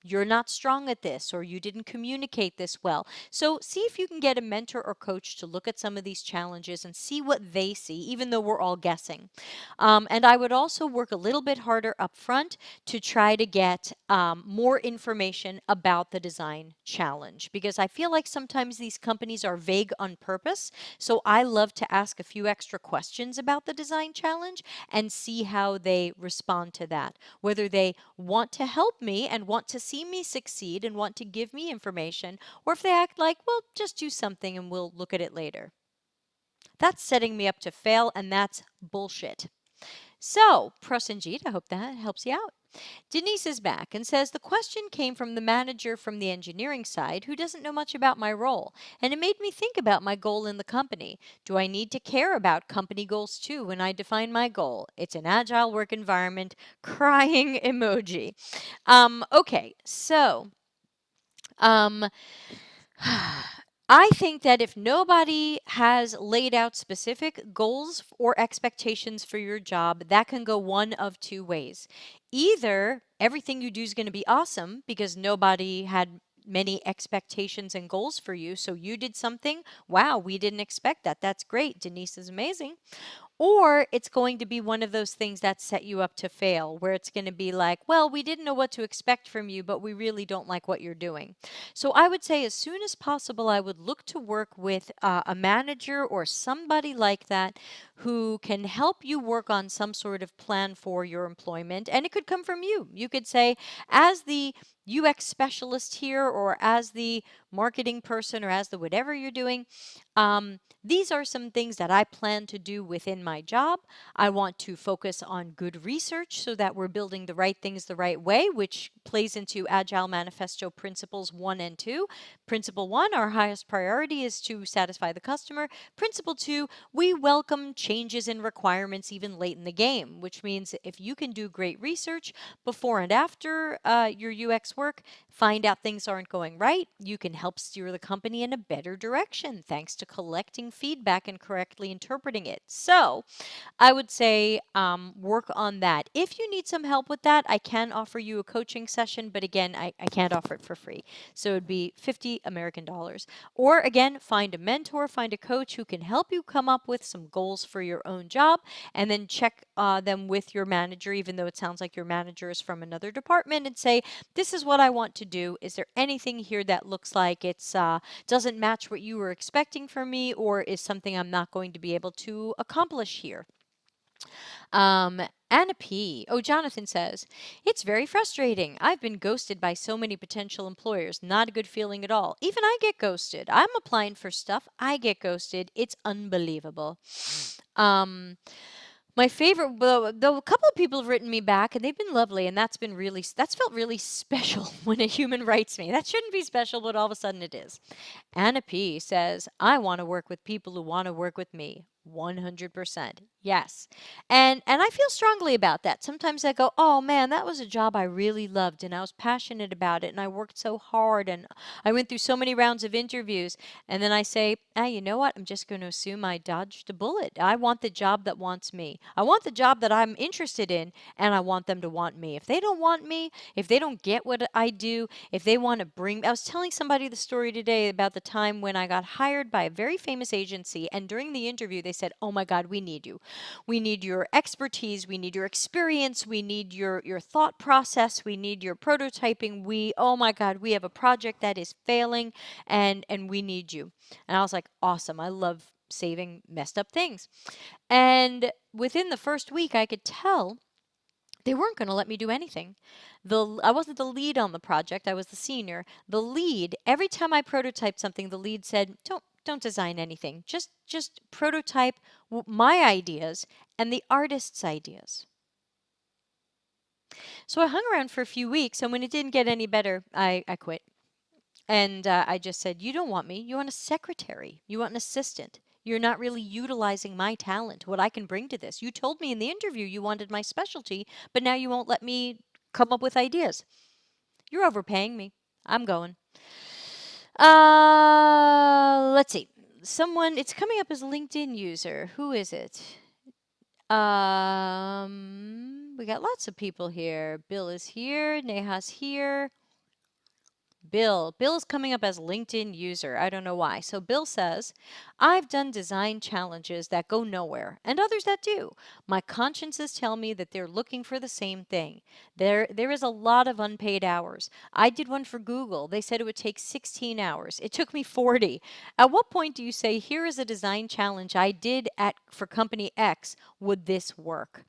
you're not strong at this or you didn't communicate this well. So see if you can get a mentor or coach to look at some of these challenges and see what they see, even though we're all guessing. And I would also work a little bit harder up front to try to get more information about the design challenge because I feel like sometimes these companies are vague on purpose. So I love to ask a few extra questions about the design challenge and see how they respond to that. Whether they want to help me and want to see me succeed and want to give me information, or if they act like, well, just do something and we'll look at it later. That's setting me up to fail, and that's bullshit. So, Prosenjit, I hope that helps you out. Denise is back and says the question came from the manager from the engineering side who doesn't know much about my role, and it made me think about my goal in the company. Do I need to care about company goals too when I define my goal? It's an agile work environment. Crying emoji. Okay, so um, I think that if nobody has laid out specific goals or expectations for your job, that can go one of two ways. Either everything you do is going to be awesome because nobody had many expectations and goals for you, so you did something. Wow, we didn't expect that. That's great. Denise is amazing. Or it's going to be one of those things that set you up to fail, where it's going to be like, well, we didn't know what to expect from you, but we really don't like what you're doing. So I would say as soon as possible, I would look to work with a manager or somebody like that who can help you work on some sort of plan for your employment. And it could come from you. You could say, as the UX specialist here, or as the marketing person, or as the whatever you're doing, these are some things that I plan to do within my job. I want to focus on good research so that we're building the right things the right way, which plays into Agile Manifesto Principles 1 and 2. Principle 1, our highest priority is to satisfy the customer. Principle 2, we welcome changes in requirements even late in the game, which means if you can do great research before and after your UX work, find out things aren't going right, you can help steer the company in a better direction thanks to collecting feedback and correctly interpreting it. So I would say work on that. If you need some help with that, I can offer you a coaching session, but again, I can't offer it for free. So it would be 50 American dollars. Or again, find a mentor, find a coach who can help you come up with some goals for your own job, and then check them with your manager, even though it sounds like your manager is from another department, and say, this is what I want to do. Is there anything here that looks like it's doesn't match what you were expecting from me, or is something I'm not going to be able to accomplish here? Anna P. Oh, Jonathan says, it's very frustrating. I've been ghosted by so many potential employers. Not a good feeling at all. Even I get ghosted. I'm applying for stuff. I get ghosted. It's unbelievable. My favorite, though a couple of people have written me back and they've been lovely, and that's felt really special when a human writes me. That shouldn't be special, but all of a sudden it is. Anna P says, I want to work with people who want to work with me. 100%. Yes. And I feel strongly about that. Sometimes I go, "Oh man, that was a job I really loved and I was passionate about it and I worked so hard and I went through so many rounds of interviews." And then I say, "Ah, you know what? I'm just going to assume I dodged a bullet. I want the job that wants me. I want the job that I'm interested in, and I want them to want me. If they don't want me, if they don't get what I do, if they want to bring—" I was telling somebody the story today about the time when I got hired by a very famous agency, and during the interview they said, "Oh my God, we need you. We need your expertise, we need your experience, we need your thought process, we need your prototyping. Oh my God, we have a project that is failing and we need you." And I was like, "Awesome. I love saving messed up things." And within the first week I could tell they weren't going to let me do anything. I wasn't the lead on the project, I was the senior. The lead, every time I prototyped something, the lead said, "Don't design anything. Just prototype my ideas and the artist's ideas." So I hung around for a few weeks, and when it didn't get any better, I quit. And I just said, "You don't want me. You want a secretary. You want an assistant. You're not really utilizing my talent, what I can bring to this. You told me in the interview you wanted my specialty, but now you won't let me come up with ideas. You're overpaying me. I'm going." Let's see. It's coming up as a LinkedIn user. Who is it? We got lots of people here. Bill is here. Neha's here. Bill. Bill is coming up as LinkedIn user. I don't know why. So Bill says, "I've done design challenges that go nowhere and others that do. My consciences tell me that they're looking for the same thing. There is a lot of unpaid hours. I did one for Google. They said it would take 16 hours. It took me 40. At what point do you say, here is a design challenge I did for company X. Would this work?"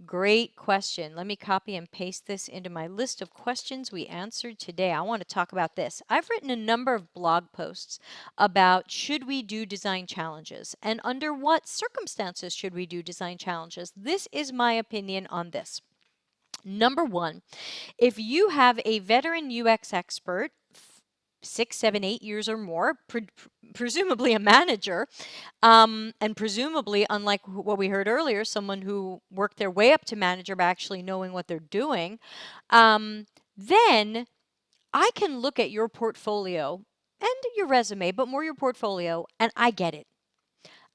Great question. Let me copy and paste this into my list of questions we answered today. I want to talk about this. I've written a number of blog posts about should we do design challenges and under what circumstances should we do design challenges. This is my opinion on this. Number one, if you have a veteran UX expert, 6, 7, 8 years or more, presumably a manager, and presumably, unlike what we heard earlier, someone who worked their way up to manager by actually knowing what they're doing, then I can look at your portfolio and your resume, but more your portfolio, and I get it.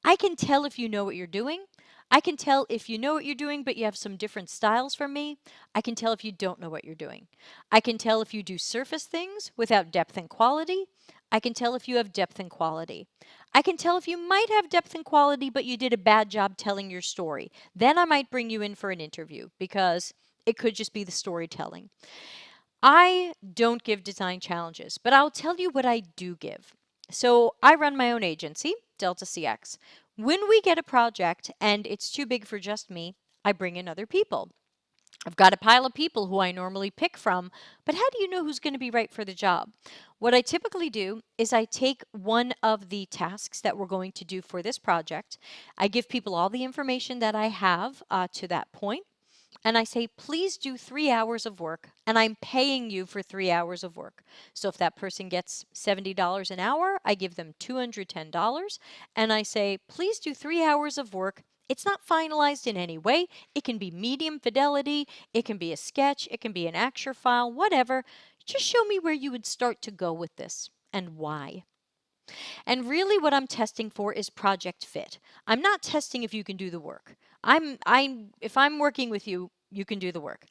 I can tell if you know what you're doing. I can tell if you know what you're doing, but you have some different styles from me. I can tell if you don't know what you're doing. I can tell if you do surface things without depth and quality. I can tell if you have depth and quality. I can tell if you might have depth and quality, but you did a bad job telling your story. Then I might bring you in for an interview because it could just be the storytelling. I don't give design challenges, but I'll tell you what I do give. So I run my own agency, Delta CX. When we get a project and it's too big for just me, I bring in other people. I've got a pile of people who I normally pick from, but how do you know who's going to be right for the job? What I typically do is I take one of the tasks that we're going to do for this project. I give people all the information that I have to that point. And I say, please do 3 hours of work, and I'm paying you for 3 hours of work. So if that person gets $70 an hour, I give them $210, and I say, please do 3 hours of work. It's not finalized in any way. It can be medium fidelity, it can be a sketch, it can be an Acture file, whatever. Just show me where you would start to go with this and why. And really what I'm testing for is project fit. I'm not testing if you can do the work. If I'm working with you, you can do the work.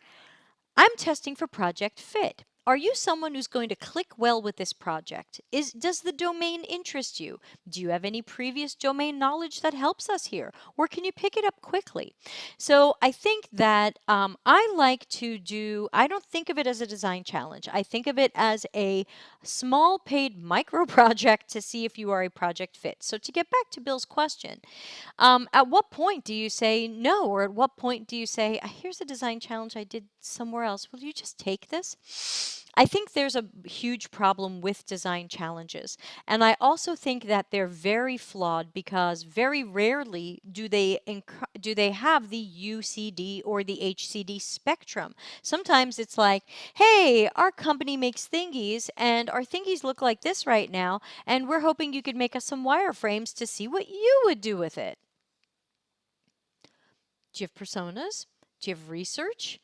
I'm testing for project fit. Are you someone who's going to click well with this project? Does the domain interest you? Do you have any previous domain knowledge that helps us here? Or can you pick it up quickly? So I think that I like to I don't think of it as a design challenge. I think of it as a small paid micro project to see if you are a project fit. So to get back to Bill's question, at what point do you say no? Or at what point do you say, here's a design challenge I did somewhere else. Will you just take this? I think there's a huge problem with design challenges. And I also think that they're very flawed because very rarely do they have the UCD or the HCD spectrum. Sometimes it's like, hey, our company makes thingies and our thingies look like this right now, and we're hoping you could make us some wireframes to see what you would do with it. Do you have personas? Do you have research?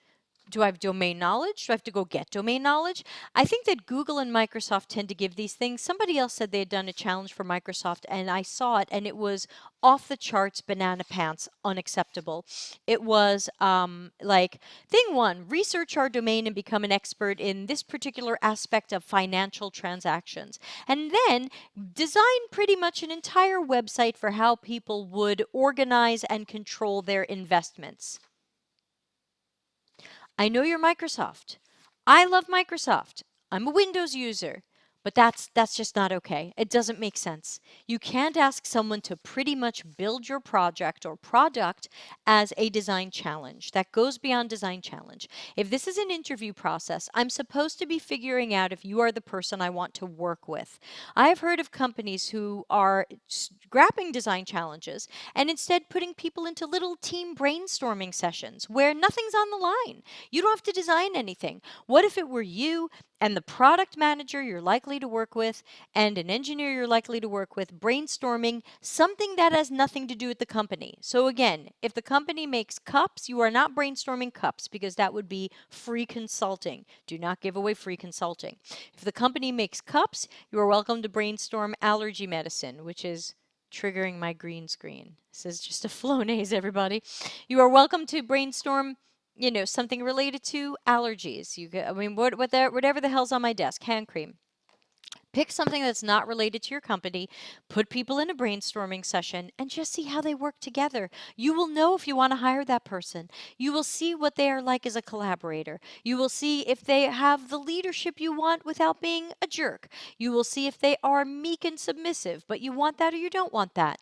Do I have domain knowledge? Do I have to go get domain knowledge? I think that Google and Microsoft tend to give these things. Somebody else said they had done a challenge for Microsoft, and I saw it, and it was off the charts, banana pants, unacceptable. It was like, thing one, research our domain and become an expert in this particular aspect of financial transactions. And then design pretty much an entire website for how people would organize and control their investments. I know you're Microsoft. I love Microsoft. I'm a Windows user. But that's just not okay. It doesn't make sense. You can't ask someone to pretty much build your project or product as a design challenge. That goes beyond design challenge. If this is an interview process, I'm supposed to be figuring out if you are the person I want to work with. I've heard of companies who are scrapping design challenges and instead putting people into little team brainstorming sessions where nothing's on the line. You don't have to design anything. What if it were you and the product manager you're likely to work with and an engineer you're likely to work with brainstorming something that has nothing to do with the company? So again, if the company makes cups, you are not brainstorming cups because that would be free consulting. Do not give away free consulting. If the company makes cups, you are welcome to brainstorm allergy medicine, which is triggering my green screen. This is just a Flonase, everybody. You are welcome to brainstorm something related to allergies. Whatever the hell's on my desk, hand cream. Pick something that's not related to your company, put people in a brainstorming session, and just see how they work together. You will know if you want to hire that person. You will see what they are like as a collaborator. You will see if they have the leadership you want without being a jerk. You will see if they are meek and submissive, but you want that or you don't want that.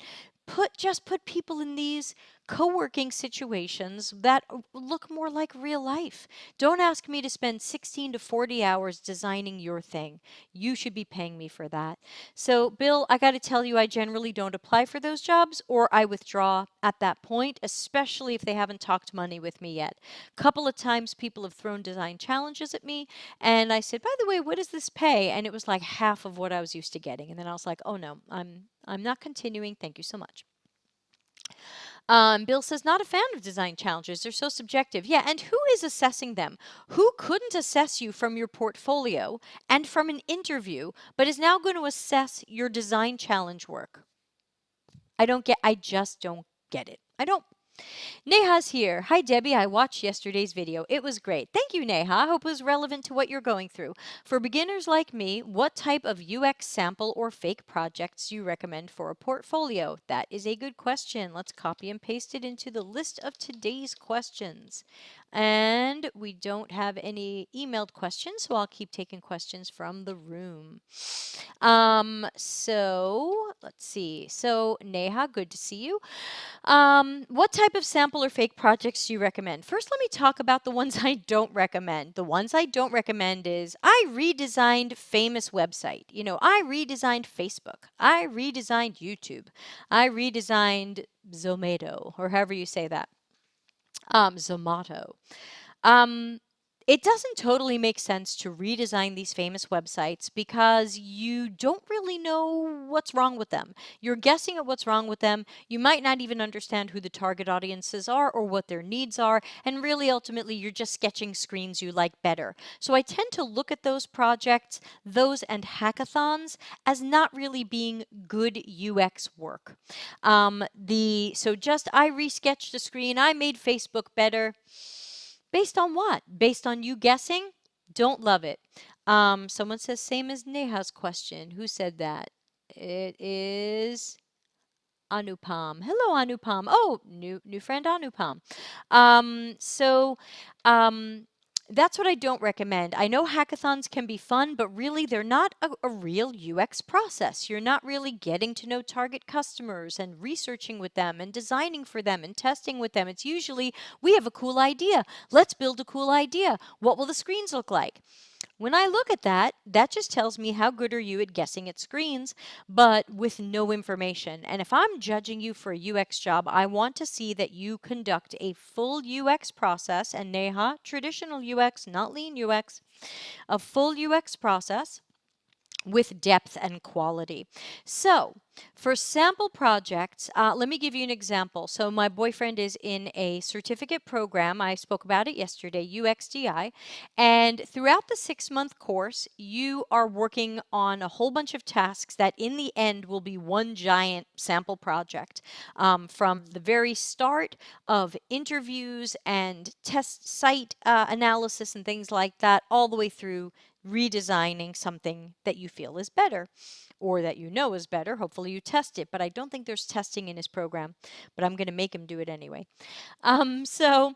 Just put people in these co-working situations that look more like real life. Don't ask me to spend 16 to 40 hours designing your thing. You should be paying me for that. So, Bill, I got to tell you, I generally don't apply for those jobs or I withdraw at that point, especially if they haven't talked money with me yet. A couple of times people have thrown design challenges at me and I said, by the way, what does this pay? And it was like half of what I was used to getting. And then I was like, oh no, I'm not continuing. Thank you so much. Bill says, not a fan of design challenges. They're so subjective. Yeah, and who is assessing them? Who couldn't assess you from your portfolio and from an interview, but is now going to assess your design challenge work? I just don't get it. I don't. Neha's here. Hi, Debbie. I watched yesterday's video. It was great. Thank you, Neha. I hope it was relevant to what you're going through. For beginners like me, what type of UX sample or fake projects do you recommend for a portfolio? That is a good question. Let's copy and paste it into the list of today's questions. And we don't have any emailed questions, so I'll keep taking questions from the room. So let's see. So Neha, good to see you. What type of sample or fake projects do you recommend? First, let me talk about the ones I don't recommend. The ones I don't recommend is I redesigned famous website. I redesigned Facebook. I redesigned YouTube. I redesigned Zomato, or however you say that. Zomato. It doesn't totally make sense to redesign these famous websites because you don't really know what's wrong with them. You're guessing at what's wrong with them. You might not even understand who the target audiences are or what their needs are. And really, ultimately, you're just sketching screens you like better. So I tend to look at those projects, those and hackathons, as not really being good UX work. I resketched a screen. I made Facebook better. Based on what? Based on you guessing? Don't love it. Someone says same as Neha's question. Who said that? It is Anupam. Hello, Anupam. Oh, new friend Anupam. That's what I don't recommend. I know hackathons can be fun, but really they're not a real UX process. You're not really getting to know target customers and researching with them and designing for them and testing with them. It's usually, we have a cool idea. Let's build a cool idea. What will the screens look like? When I look at that, that just tells me how good are you at guessing at screens, but with no information. And if I'm judging you for a UX job, I want to see that you conduct a full UX process, and Neha, traditional UX, not lean UX, a full UX process with depth and quality. So, for sample projects, let me give you an example. So, my boyfriend is in a certificate program. I spoke about it yesterday, UXDI. And throughout the 6-month course, you are working on a whole bunch of tasks that in the end will be one giant sample project. From the very start of interviews and test site analysis and things like that, all the way through redesigning something that you feel is better or that you know is better. Hopefully you test it, but I don't think there's testing in his program, but I'm going to make him do it anyway. So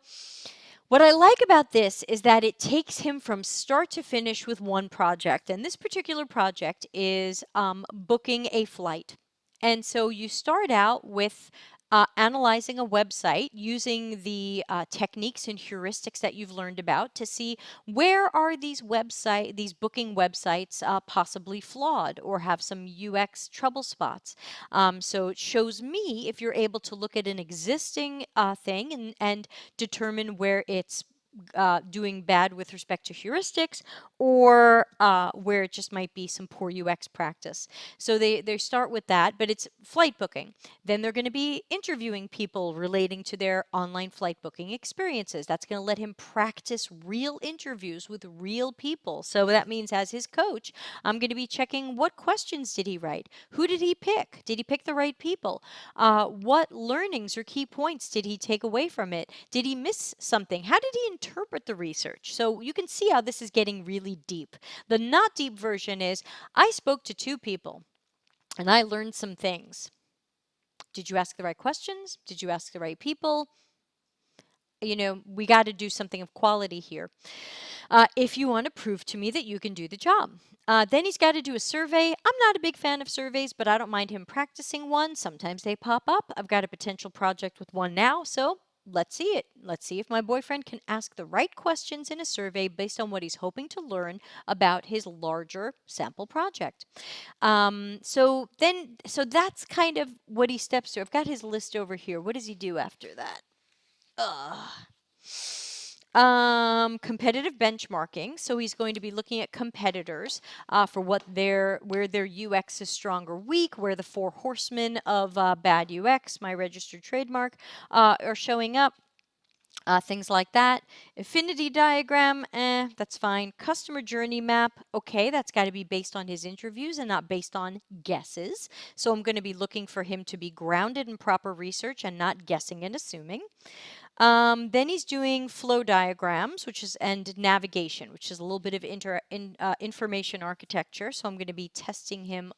what I like about this is that it takes him from start to finish with one project. And this particular project is booking a flight. And so you start out with analyzing a website using the techniques and heuristics that you've learned about to see where are these booking websites possibly flawed or have some UX trouble spots. So it shows me if you're able to look at an existing thing and determine where it's doing bad with respect to heuristics or where it just might be some poor UX practice. So they start with that, but it's flight booking. Then they're going to be interviewing people relating to their online flight booking experiences. That's going to let him practice real interviews with real people. So that means as his coach, I'm going to be checking what questions did he write? Who did he pick? Did he pick the right people? What learnings or key points did he take away from it? Did he miss something? How did he interpret the research? So you can see how this is getting really deep. The not deep version is I spoke to 2 people and I learned some things. Did you ask the right questions? Did you ask the right people? You know, we got to do something of quality here. If you want to prove to me that you can do the job. Then he's got to do a survey. I'm not a big fan of surveys, but I don't mind him practicing one. Sometimes they pop up. I've got a potential project with one now, so let's see it. Let's see if my boyfriend can ask the right questions in a survey based on what he's hoping to learn about his larger sample project. So that's kind of what he steps through. I've got his list over here. What does he do after that? Competitive benchmarking. So he's going to be looking at competitors for where their UX is strong or weak, where the 4 horsemen of bad UX, my registered trademark, are showing up. Things like that. Affinity diagram, that's fine. Customer journey map, okay, that's got to be based on his interviews and not based on guesses. So I'm going to be looking for him to be grounded in proper research and not guessing and assuming. Then he's doing flow diagrams, and navigation, which is a little bit of information architecture. So I'm going to be coaching him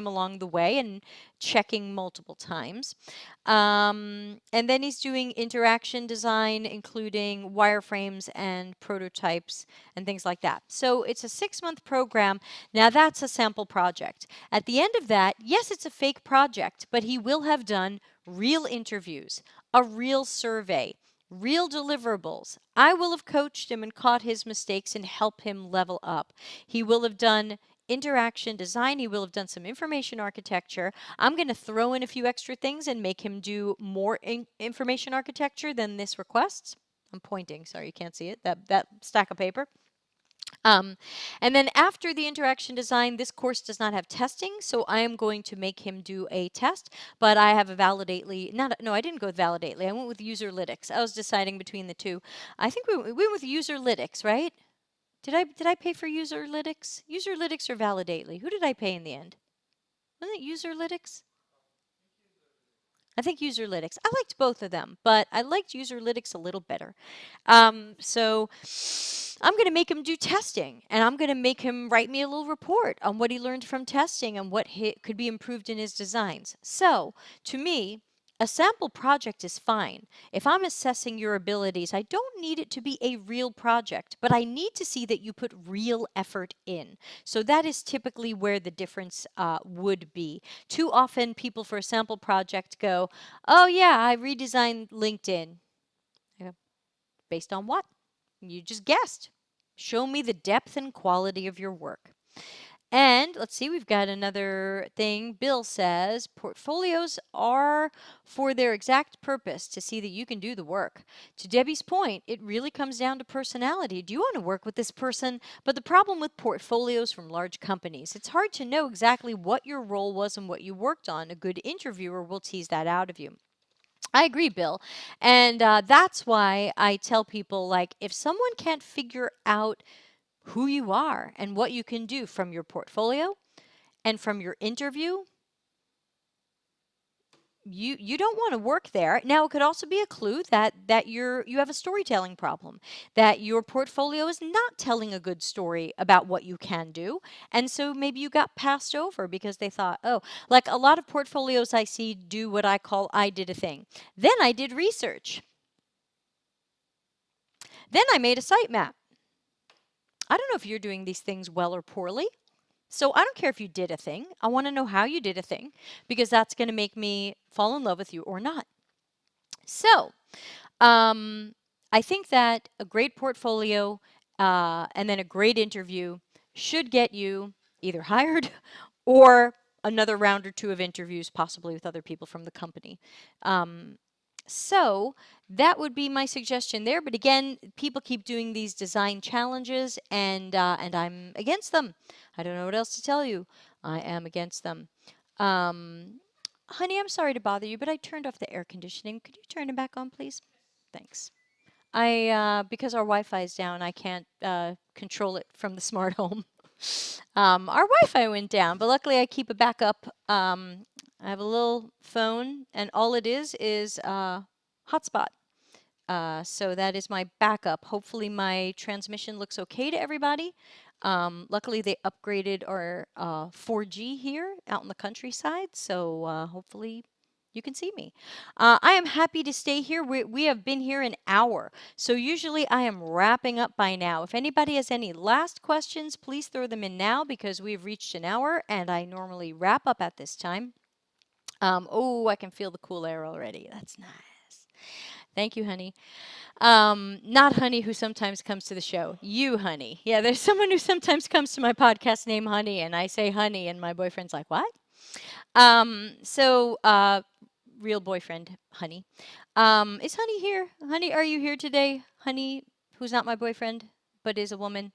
along the way and checking multiple times. And then he's doing interaction design, including wireframes and prototypes and things like that. So it's a 6-month program. Now that's a sample project. At the end of that, yes, it's a fake project, but he will have done real interviews, a real survey, real deliverables. I will have coached him and caught his mistakes and help him level up. He will have done interaction design. He will have done some information architecture. I'm going to throw in a few extra things and make him do more information architecture than this requests. I'm pointing, sorry, you can't see it, that stack of paper. And then after the interaction design, this course does not have testing, so I am going to make him do a test, but I have a Validately, no, I didn't go with Validately, I went with Userlytics. I was deciding between the two. I think we went with Userlytics, right? Did I pay for Userlytics? Userlytics or Validately? Who did I pay in the end? Wasn't it Userlytics? I think Userlytics. I liked both of them, but I liked Userlytics a little better. So I'm going to make him do testing, and I'm going to make him write me a little report on what he learned from testing and what could be improved in his designs. So to me, a sample project is fine. If I'm assessing your abilities, I don't need it to be a real project, but I need to see that you put real effort in. So that is typically where the difference would be. Too often people for a sample project go, oh yeah, I redesigned LinkedIn. I go, based on what? You just guessed. Show me the depth and quality of your work. And let's see, we've got another thing. Bill says portfolios are for their exact purpose to see that you can do the work. To Debbie's point, it really comes down to personality. Do you want to work with this person? But the problem with portfolios from large companies, it's hard to know exactly what your role was and what you worked on. A good interviewer will tease that out of you. I agree, Bill. And that's why I tell people, like, if someone can't figure out who you are and what you can do from your portfolio and from your interview, you don't want to work there. Now, it could also be a clue that you have a storytelling problem, that your portfolio is not telling a good story about what you can do, and so maybe you got passed over because they thought, oh, like a lot of portfolios I see do what I call I did a thing. Then I did research. Then I made a sitemap. I don't know if you're doing these things well or poorly. So I don't care if you did a thing. I want to know how you did a thing because that's going to make me fall in love with you or not. So I think that a great portfolio and then a great interview should get you either hired or another round or two of interviews, possibly with other people from the company. So that would be my suggestion there. But again, people keep doing these design challenges, and I'm against them. I don't know what else to tell you. I am against them. Honey, I'm sorry to bother you, but I turned off the air conditioning. Could you turn it back on, please? Thanks. I because our Wi-Fi is down, I can't control it from the smart home. Our Wi-Fi went down, but luckily I keep a backup. I have a little phone, and all it is hotspot. So that is my backup. Hopefully my transmission looks okay to everybody. Luckily they upgraded our 4G here out in the countryside, so hopefully you can see me. I am happy to stay here. We have been here an hour, so usually I am wrapping up by now. If anybody has any last questions, please throw them in now because we've reached an hour, and I normally wrap up at this time. Oh, I can feel the cool air already. That's nice. Thank you, honey. Not Honey, who sometimes comes to the show. You, Honey. Yeah, there's someone who sometimes comes to my podcast named Honey, and I say Honey, and my boyfriend's like, what? So, real boyfriend, Honey. Is Honey here? Honey, are you here today? Honey, who's not my boyfriend, but is a woman.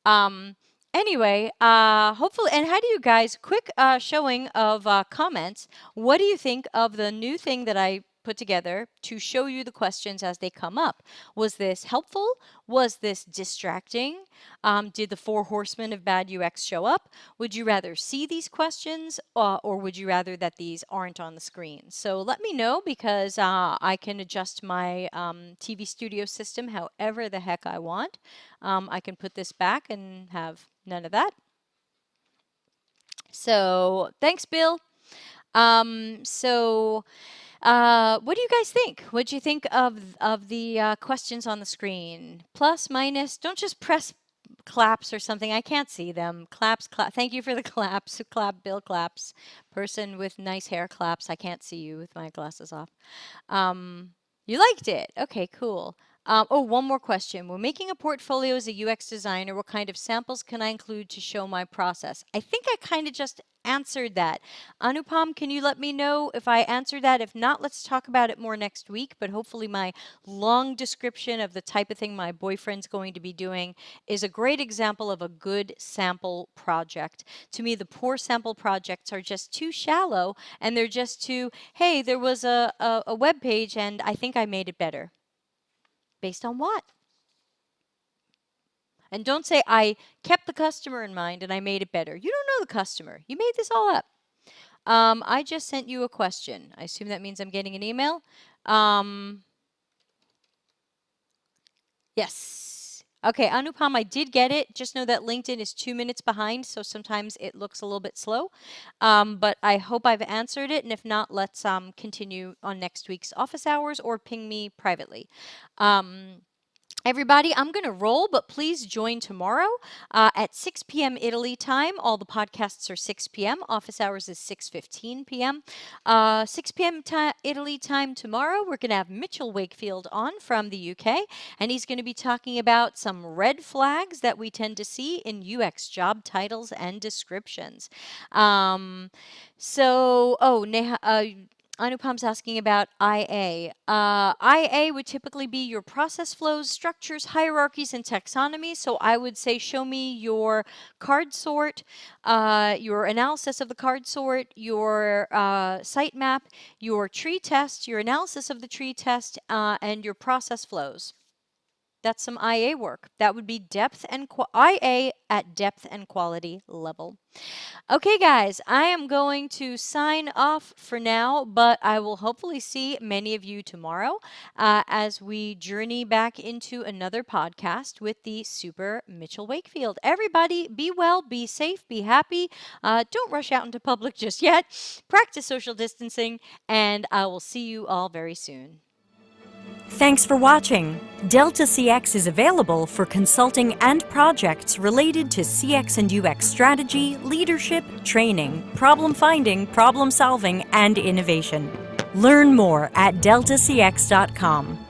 Um, anyway, hopefully, and how do you guys, quick showing of comments, what do you think of the new thing that I put together to show you the questions as they come up? Was this helpful? Was this distracting? Did the 4 horsemen of bad UX show up? Would you rather see these questions or would you rather that these aren't on the screen? So let me know because I can adjust my TV studio system however the heck I want. I can put this back and have none of that. So thanks, Bill. What do you guys think? What do you think of the questions on the screen? Plus, minus, don't just press claps or something. I can't see them. Claps, clap. Thank you for the claps. Clap, Bill claps. Person with nice hair claps. I can't see you with my glasses off. You liked it. Okay, cool. Oh, one more question. When making a portfolio as a UX designer, what kind of samples can I include to show my process? I think I kind of just answered that. Anupam, can you let me know if I answered that? If not, let's talk about it more next week. But hopefully my long description of the type of thing my boyfriend's going to be doing is a great example of a good sample project. To me, the poor sample projects are just too shallow, and they're just too, hey, there was a web page, and I think I made it better. Based on what? And don't say, I kept the customer in mind and I made it better. You don't know the customer. You made this all up. I just sent you a question. I assume that means I'm getting an email. Yes. Okay, Anupam, I did get it. Just know that LinkedIn is 2 minutes behind, so sometimes it looks a little bit slow. But I hope I've answered it, and if not, let's continue on next week's office hours or ping me privately. Everybody, I'm going to roll, but please join tomorrow at 6 p.m. Italy time. All the podcasts are 6 p.m. Office hours is 6:15 p.m. 6 p.m. Italy time tomorrow, we're going to have Mitchell Wakefield on from the UK, and he's going to be talking about some red flags that we tend to see in UX job titles and descriptions. Anupam's asking about IA. IA would typically be your process flows, structures, hierarchies, and taxonomy. So I would say show me your card sort, your analysis of the card sort, your sitemap, your tree test, your analysis of the tree test, and your process flows. That's some IA work. That would be depth and IA at depth and quality level. Okay, guys, I am going to sign off for now, but I will hopefully see many of you tomorrow as we journey back into another podcast with the Super Mitchell Wakefield. Everybody, be well, be safe, be happy. Don't rush out into public just yet. Practice social distancing, and I will see you all very soon. Thanks for watching. Delta CX is available for consulting and projects related to CX and UX strategy, leadership, training, problem finding, problem solving, and innovation. Learn more at deltacx.com.